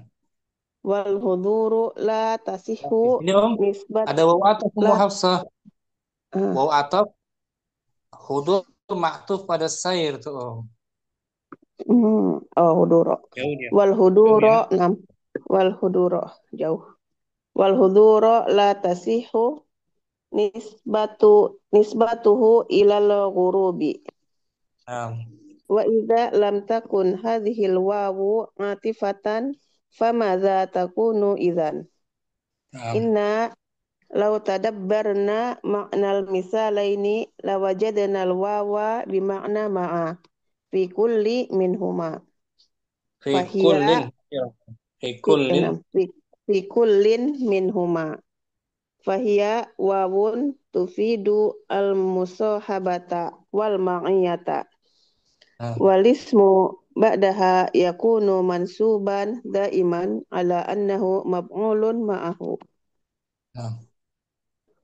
Wal huduru la tasihu Ini Om, nisbat ada waw ataf Ummu Hafsah. Waw ataf hudur maktuf pada sair tuh Om. huduro. Jauh dia. Wal huduro nam. Wal huduro jauh. Wal huduro la tasihu nisbatuhu ilal ghurubi. Wa idza lam takun hadhil wawu atifatan famadza takunu idzan. Inna law tadabbarna ma'nal misalaini lawajadna al-wawa bima'na ma'a fi kulli minhuma. Fi kullin minhuma. Fahiya wawun tufidu al-musahabata wal ma'iyata. Walismu ba'daha yakunu mansuban daiman ala annahu maf'ulun ma'ahu.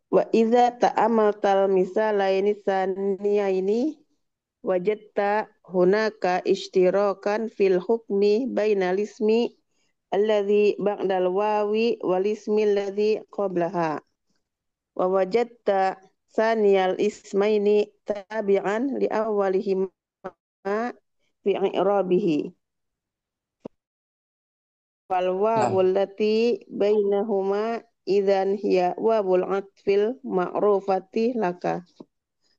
Wa idza ta'amaltal misalaini saniyaini wajadta hunaka ishtirakan fil hukmi bainal ismi alladhi ba'dal wawi wal ismi alladhi qablaha. Wa wajadta saniyal ismaini tabi'an li awwalihima fi i'rabihi. Wal wawu allati bainahuma idzan hiya wawul atfil ma'rufati laka.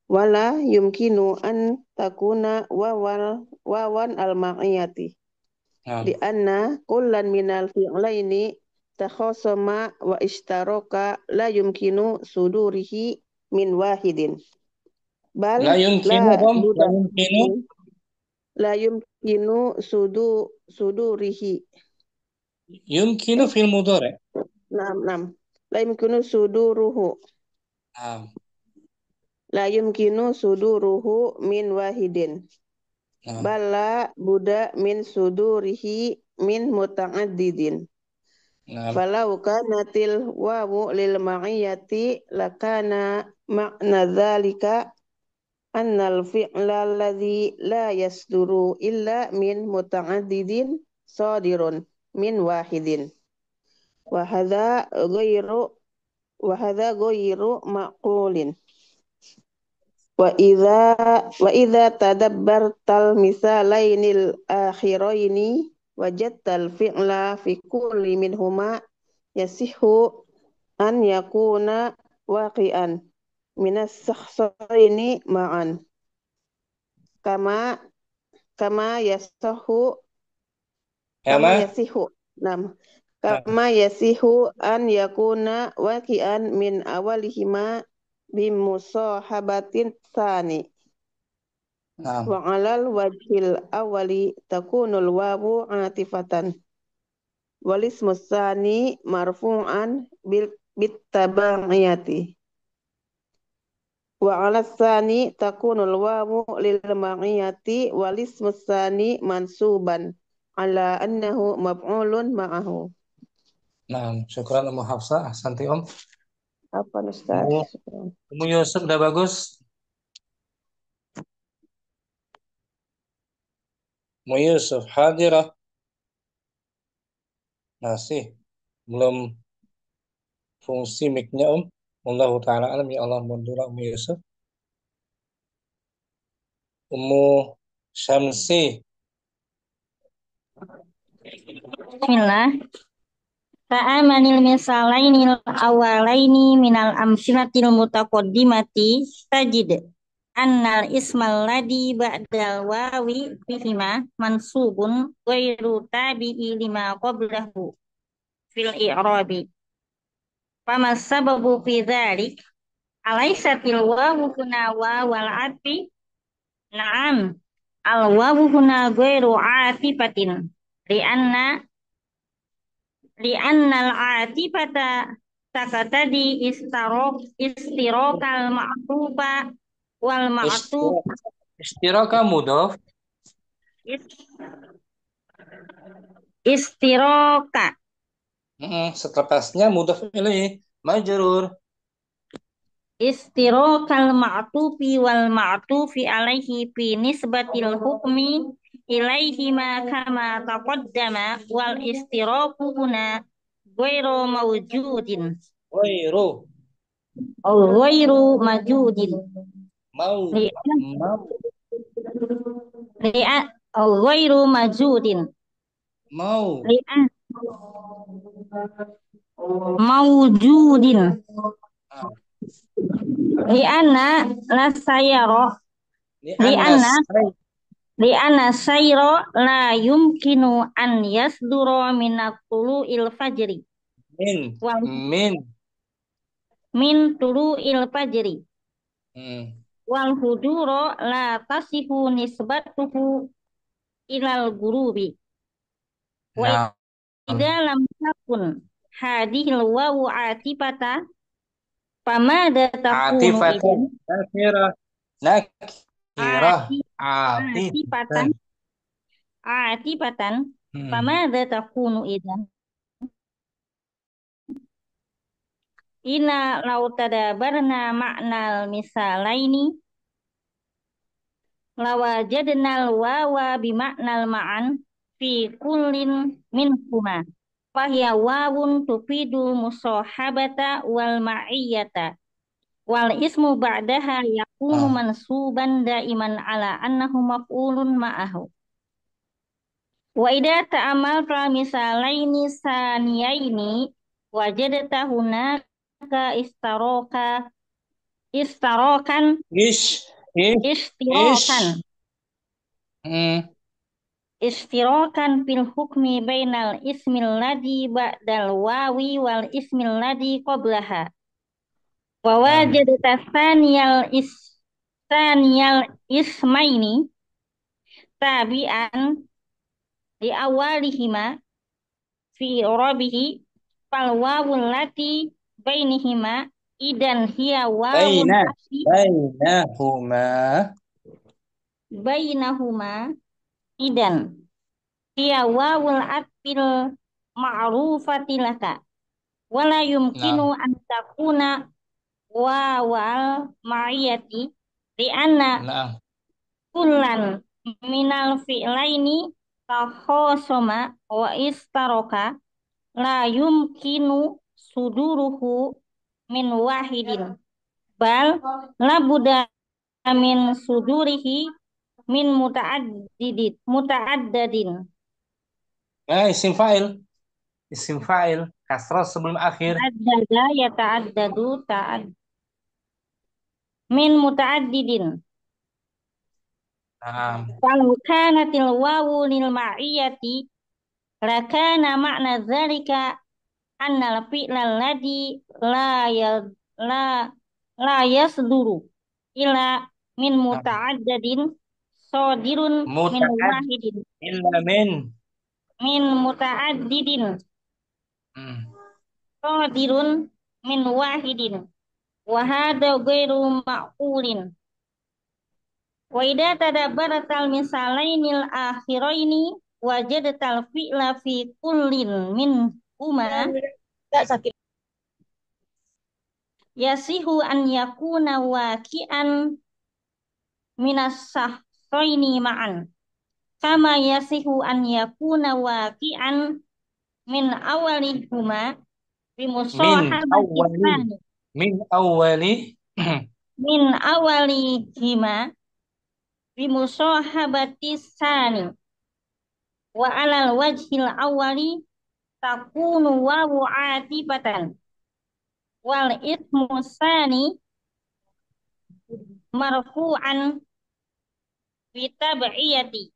Wala yumkinu an takuna wawan al-ma'iyati. Di anna kullan minal fi'laini takhasama wa ishtaraka la yumkinu sudurihi min wahidin. Bal la yumkinu sudurihi. Yumkinu fil mudhari'. Naam. La yumkinu suduruhu. La yumkinu suduruhu min wahidin. Bala buda min sudurihi min muta'addidin. Falau kanatil wawu lil ma'iyati lakana ma'na dzalika annal fi'la alladhi la yasduru illa min muta'addidin sadirun min wahidin. Wa hadza ghairu maqulin. Wa idza tadabbartal misalainil akhiraini wajadtal fi'la fi kulli minhuma yasihu an yakuna waqi'an minas shakhsaini ma'an kama yasihu an yakuna waqi'an min awalihima bimusahabatin tsani. Wa 'alal wajhil awwali takunul wawu atifatan wal ismu tsani marfu'an bitab'iyati. Wa 'alal tsani takunul wawu lil ma'iyati wal ismu tsani mansuban ala annahu maf'ulun ma'ahu. Nah, syukran Ummu Hafsah, ahsanti Om. Apa Ustaz? Ummu, Ummu Yusuf udah bagus. Ummu Yusuf hadirah. Masih belum fungsi mic-nya Om. Wallahu taala alam, ya Allah mundur Ummu Yusuf. Ummu Syamsi. Bismillah. Fa'amanil misalainil awalaini minal amsilatil mutaqaddimati tajid annal ismal ladhi ba'dal wawi fihima mansubun ghairu tabi'i lima qablahu fil i'rabi. Fama sababu fi dzalik alaisatil wawu huna wawal atfi. Na'am, al wawu huna ghairu atifatin li'anna li'annal atifata takatadi istirokal ma'tufa wal ma'tuf Istiraka mudhaf. istiroka Setelahnya mudhaf ilaih majrur. istirokal ma'tufi wal ma'tufi alaihi fi nisbatil hukmi ilaihi ma kama taqaddama wal istiroku huna ghairu mawjudin Ghairu. ghairu mawjudin Mau. ghairu mawjudin Mau. mawjudin li'anna la sayara li'anna sayra la yumkinu an yasdura minat tulu'il fajri min tulu'il fajri wal huduro la tasihu nisbatuhu ilal gurubi wa idza lam takun hadhil wawu atifata famada takunu idan atifatan famada takunu idan ina law tadabarna ma'nal misalaini lawajadnal wawa bima'nal ma'an fi kullin minhuma fahiya wawun tufidu musahabata wal ma'iyyata wal ismu ba'daha yakunu mansuban daiman ala annahu maf'ulun ma'ahu. Wa idza ta'amalta misalaini saniyaini wajadta hunaka istarokan istirokan fil hukmi bainal ismil ladhi ba'dal wawi wal ismil ladhi qablaha wa wajadta thaniyal ismaini tabi'an li awalihima fi rabihi fal wawul lati bainihima idan hiya wawun bainahuma idan hiya wawul atfil ma'rufati laka wala yumkinu an takuna wawal ma'iyati li'anna kullan minal fi'laini takhosoma wa istaroka la yumkinu suduruhu min wahidin bal labuda min sudurihi min muta'addadin. Isim fa'il kasrah sebelum akhir. Ta'addada ya ta'addadu min muta'addidin. Kalau kanatil wawu lil ma'iyati lakana ma'na dzalika annal fi'lal ladzi la yasduru ila min muta'addadin sodirun min wahidin min muta'addidin sodirun min wahidin wa hadha ghairu ma'qulin. Wa idza tadabbaratal misalainil akhiraini wajadatal fi'la fi kullin min huma Tak sakit. Yasihu an yakuna waki'an minas sahroini ma'an. Kama yasihu an yakuna waki'an min awalihuma min bimusahabati awali tsani. min awali Min awalihima bimusahabati tsani. Wa alal wajhil awali takunu wawu atibatan. Wal ismu tsani marfu'an bitab'iyati.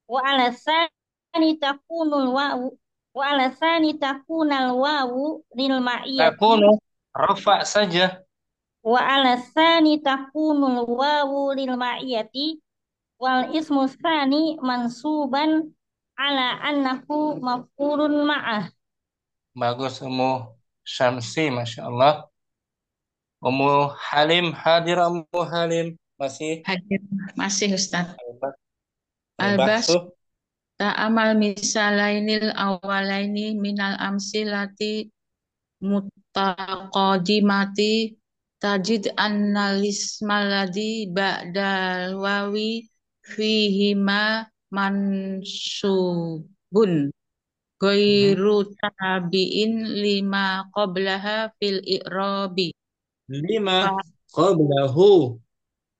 Wa ala tsani takunul wawu wa ala tsani takunal wawu lil ma'iyati. takunu rafa saja. Wa ala tsani takunul wawu lil ma'iyati wal ismu tsani mansuban ala annahu maf'ulun ma'ah. Bagus Ummu Syamsi, Masya Allah. Ummu Halim hadir. Ummu Halim masih Hadir. Masih Ustaz. hebat. Albas Tuh. ta'amal misalainil awalaini minal amsilati mutaqadimati tajid annal ismaladi ba'dal wawi fihima mansubun ghairu tabi'in lima qablaha fil i'rabi Lima fa qablahu.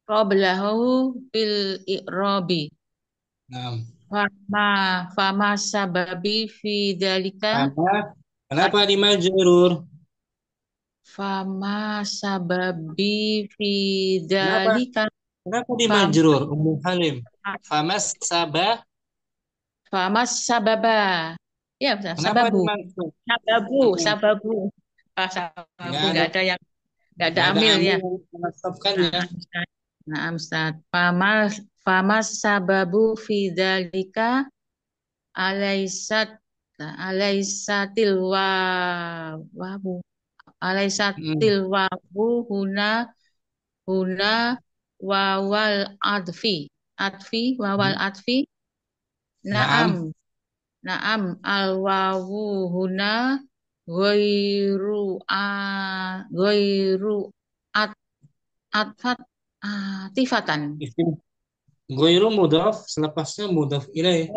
qablahu fil i'rabi Nah, fama sababi fi dalika kenapa di majrur? fama sababi fi Kenapa? dalika Kenapa di fama majrur, Ummu Halim? Famas sabah. famas sababa ya Ustaz, Kenapa sababu dimaksud? sababu sababu nggak ada yang nggak ada Nggak ada amil ya. amil yang menetapkannya. Nah, Ustaz, famas sababu fi dalika alaisatil wawu alaisatil wawu huna wawal adfi wawal adfi Naam. naam al wawu huna ghairu atfat atifatan Ghairu mudhaf, selepasnya mudhaf ilaih.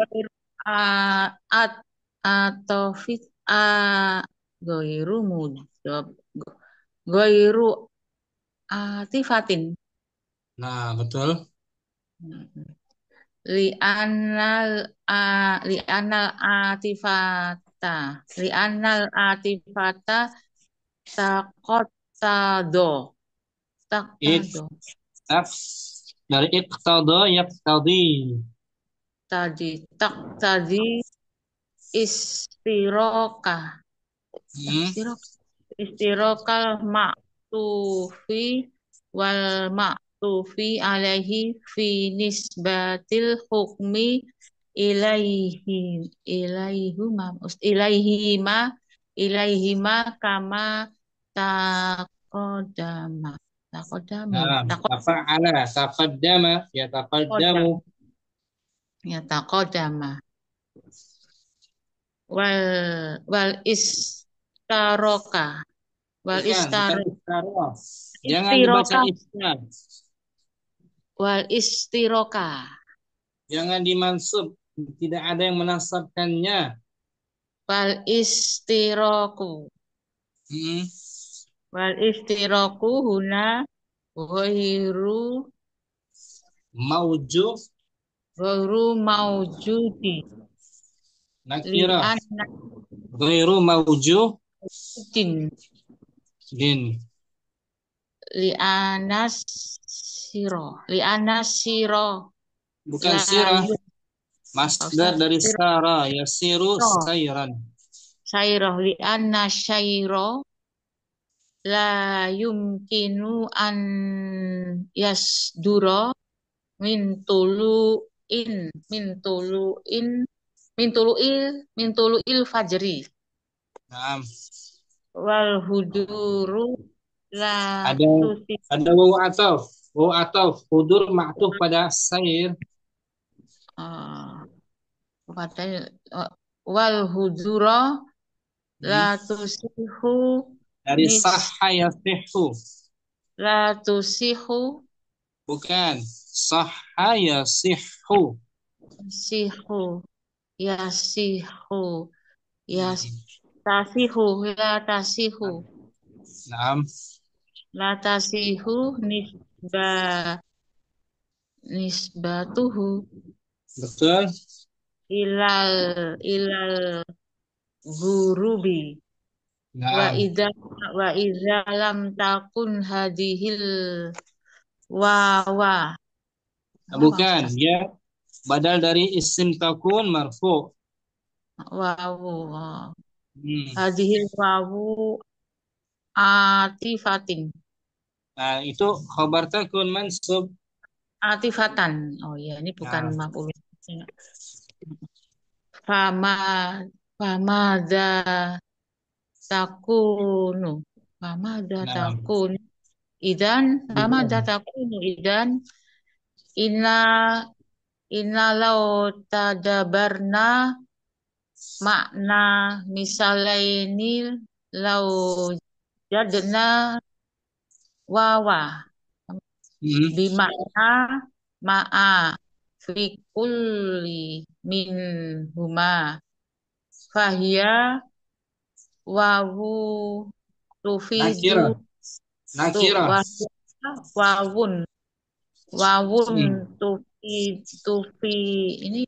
atau fit ghairu mudhaf ghairu atifatin Nah, betul. li'anal atifata taqattado Nafs dari iqtada yaqtadi. tadi istirokah istirokal ma'tufi wal ma'tufi alaihi fi nisbatil hukmi ilaihima kama taqaddama Nah, tafa'ala, taqaddama, yataqaddamu. wal istaroka Jangan dibaca istar. wal istiroka Jangan dimansub, tidak ada yang menasabkannya. wal istiroku huna ghairu maujudi nakirah ghairu maujudin li'anas siro bukan sirah, masdar dari sara yasiru sayran. Sairoh li'anna syairo la yumkinu an yasduro min tulu'il fajri. Naam. Wal huduru la ada wawu ataf hudur ma'tuf pada sair. Wal hudura La tusihu Dari nis sahha yasihu. la tusihu Bukan. Sahha yasihu. sihu yasihu tasihu la tasihu Naam. la tasihu nisbatuhu Betul. ilal gurubi wa Naam. idza lam takun hadhil wawa Bukan. Ya. Badal dari isim takun marfu. wawu Hmm. hadhil wawu atifatin Nah, itu khabar takun mansub. atifatan. Oh ya, ini bukan Nah, maf'ul. Fama famada takunu famada nah. takun idan famada takunu idan inna inna lau tadabarna makna misalaini lau jadna wawa bimakna ma'a fi kulli min huma fahia wawu tufidu Nakira. wawun tufi ini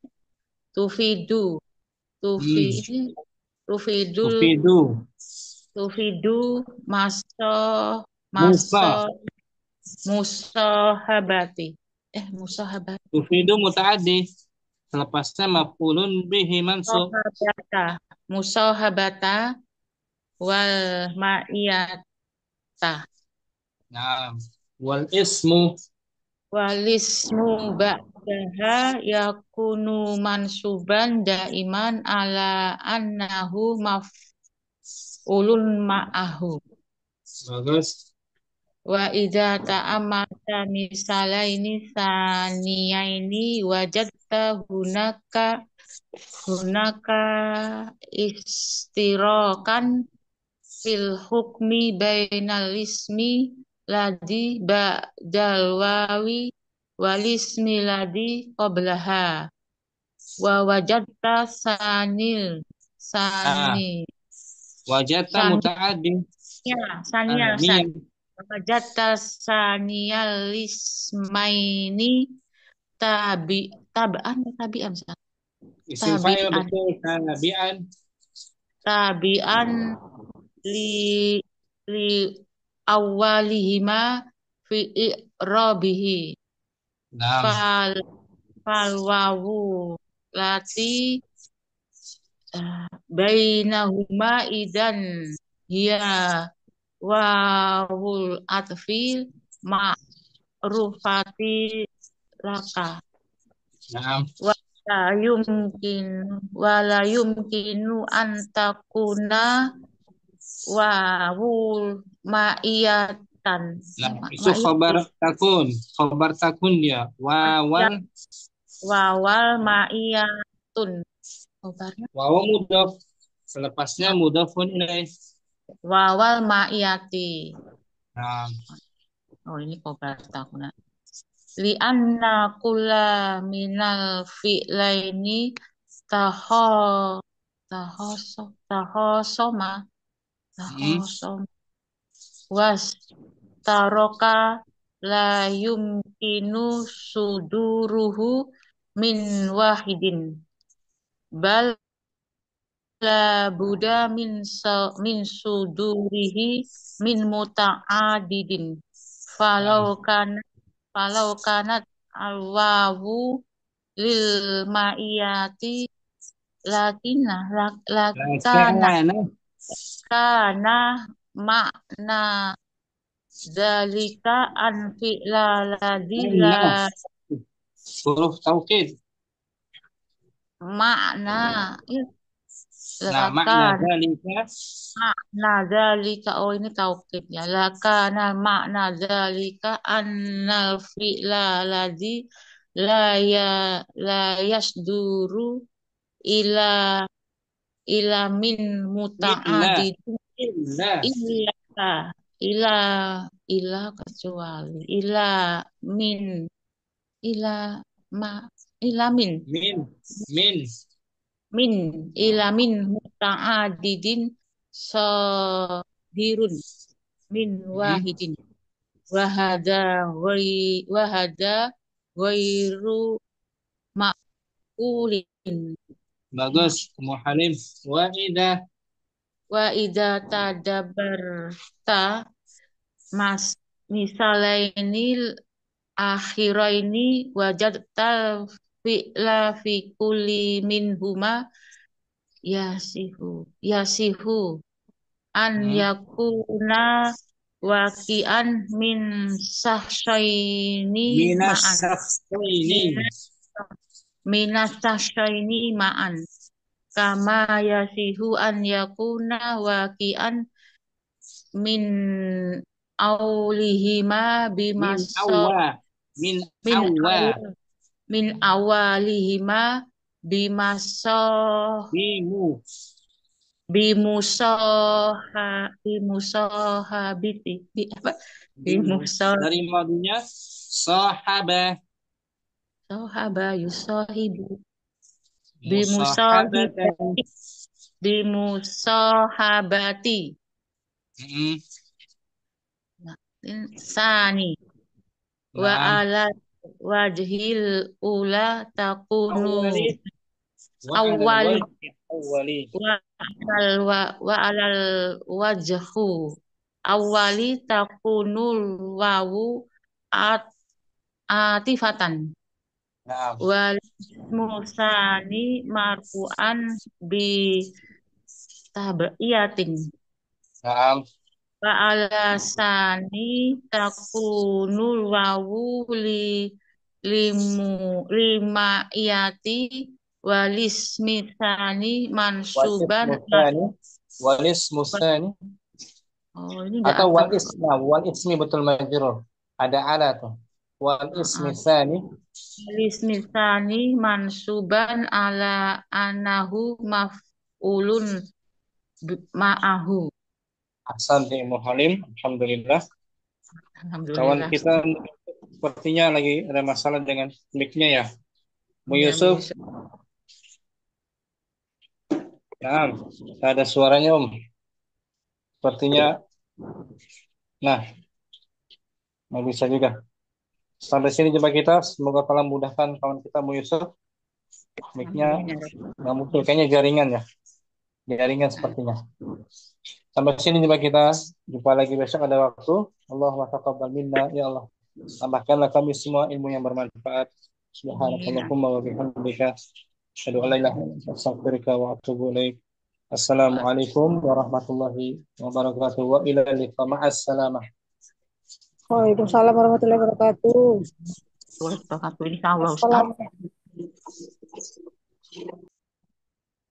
tufidu ini tufidul Tufidu. tufidu maso Musa. musahabati musahabati Tufidu mutaaddi. Selepasnya maf'ulun bihi mansub. musahabata wal ma'iyata Nah, wal ismu walismu ba'daha yakunu mansuban daiman ala annahu maf'ulun ma'ahu bagus. wa idza ta'amata misalaini saniyaini wajadta hunaka istirakan fil hukmi bainal ismi ladi ba'dal wawi wal ismi ladi qablaha wa wajadta Wajata mutaaddi. sania Niyah. wajadta saniyal ismaini tabi'an Isim fa'il betul. tabi'an li awalihima fi i'rabihi Nah, fal wawu lati bainahuma idan hiya wawul atfil ma'rufati laka nah. wala yumkinu antakuna wawul ma'iyatan Itu khabar takun. Khabar takun dia. wawal ma'iyatun khabarnya Wawa mudhaf. Selepasnya mudhafun ilaih. wawal ma'iyati. Nah, Oh ini khabar takuna. Li anna kulla minal fi'laini tahosoma was taroka la yumkinu suduruhu min wahidin bal la buda min sudurihi min muta'adidin falau kanat alwawu lil ma'iyati kana makna dalika an fi'la ladzi la huruf taukid. makna makna dalika oh ini taukid ya lakana makna dalika annal fi'la ladzi la yasduru ila ila min Illa. muta'adid Illa. ila ila kecuali min ila ma ila min ila min muta'adidin sohirun min wahidin wahada ghairu ma'kulin Bagus, Ummu Halim. wa idza tadabarta mas misalaini akhiraini wajadta fi'la fi kulli minhuma yasihu an yakuna waqi'an min sahsyaini ma'an minasahsyaini ma'an kama yasihu an yakuna waqi'an min aulihima min awalihima bimusahabiti Dari madunya sahaba yusahibu musahabatan. bimusahabati sani wa ala wajhil ula takunu awwali wa alal wajhu awwali takunul wawu atifatan wal musani marfu'an bi tabiyatin wa alasani takunul wawu limaiyati walismisani mansuban Walismusani ini enggak atau wal ismi betul majrur. Ada ala tuh. Walismisani mansuban ala anahu maf'ulun ma'ahu. Ahsan Ummu Halim. Alhamdulillah. Kawan kita sepertinya lagi ada masalah dengan mic-nya ya. Mu Yusuf. Nah, ada suaranya Om. Sepertinya. Nah, nggak bisa juga. Sampai sini jumpa kita. Semoga Allah mudahkan kawan kita Mu Yusuf. Mic-nya nggak muncul. Kayaknya jaringan ya. Jaringan sepertinya. Sampai sini jumpa kita. Jumpa lagi besok ada waktu. Allahumma taqabbal minna ya Allah. Tambahkanlah kami semua ilmu yang bermanfaat. Subhanakallahumma wa bihamdika asyhadu an la ilaha illa anta astaghfiruka wa atubu ilaik. Assalamualaikum warahmatullahi wabarakatuh. Wa ila liqa ma'as salamah. Waalaikumsalam warahmatullahi wabarakatuh. Ini Allah Ustaz.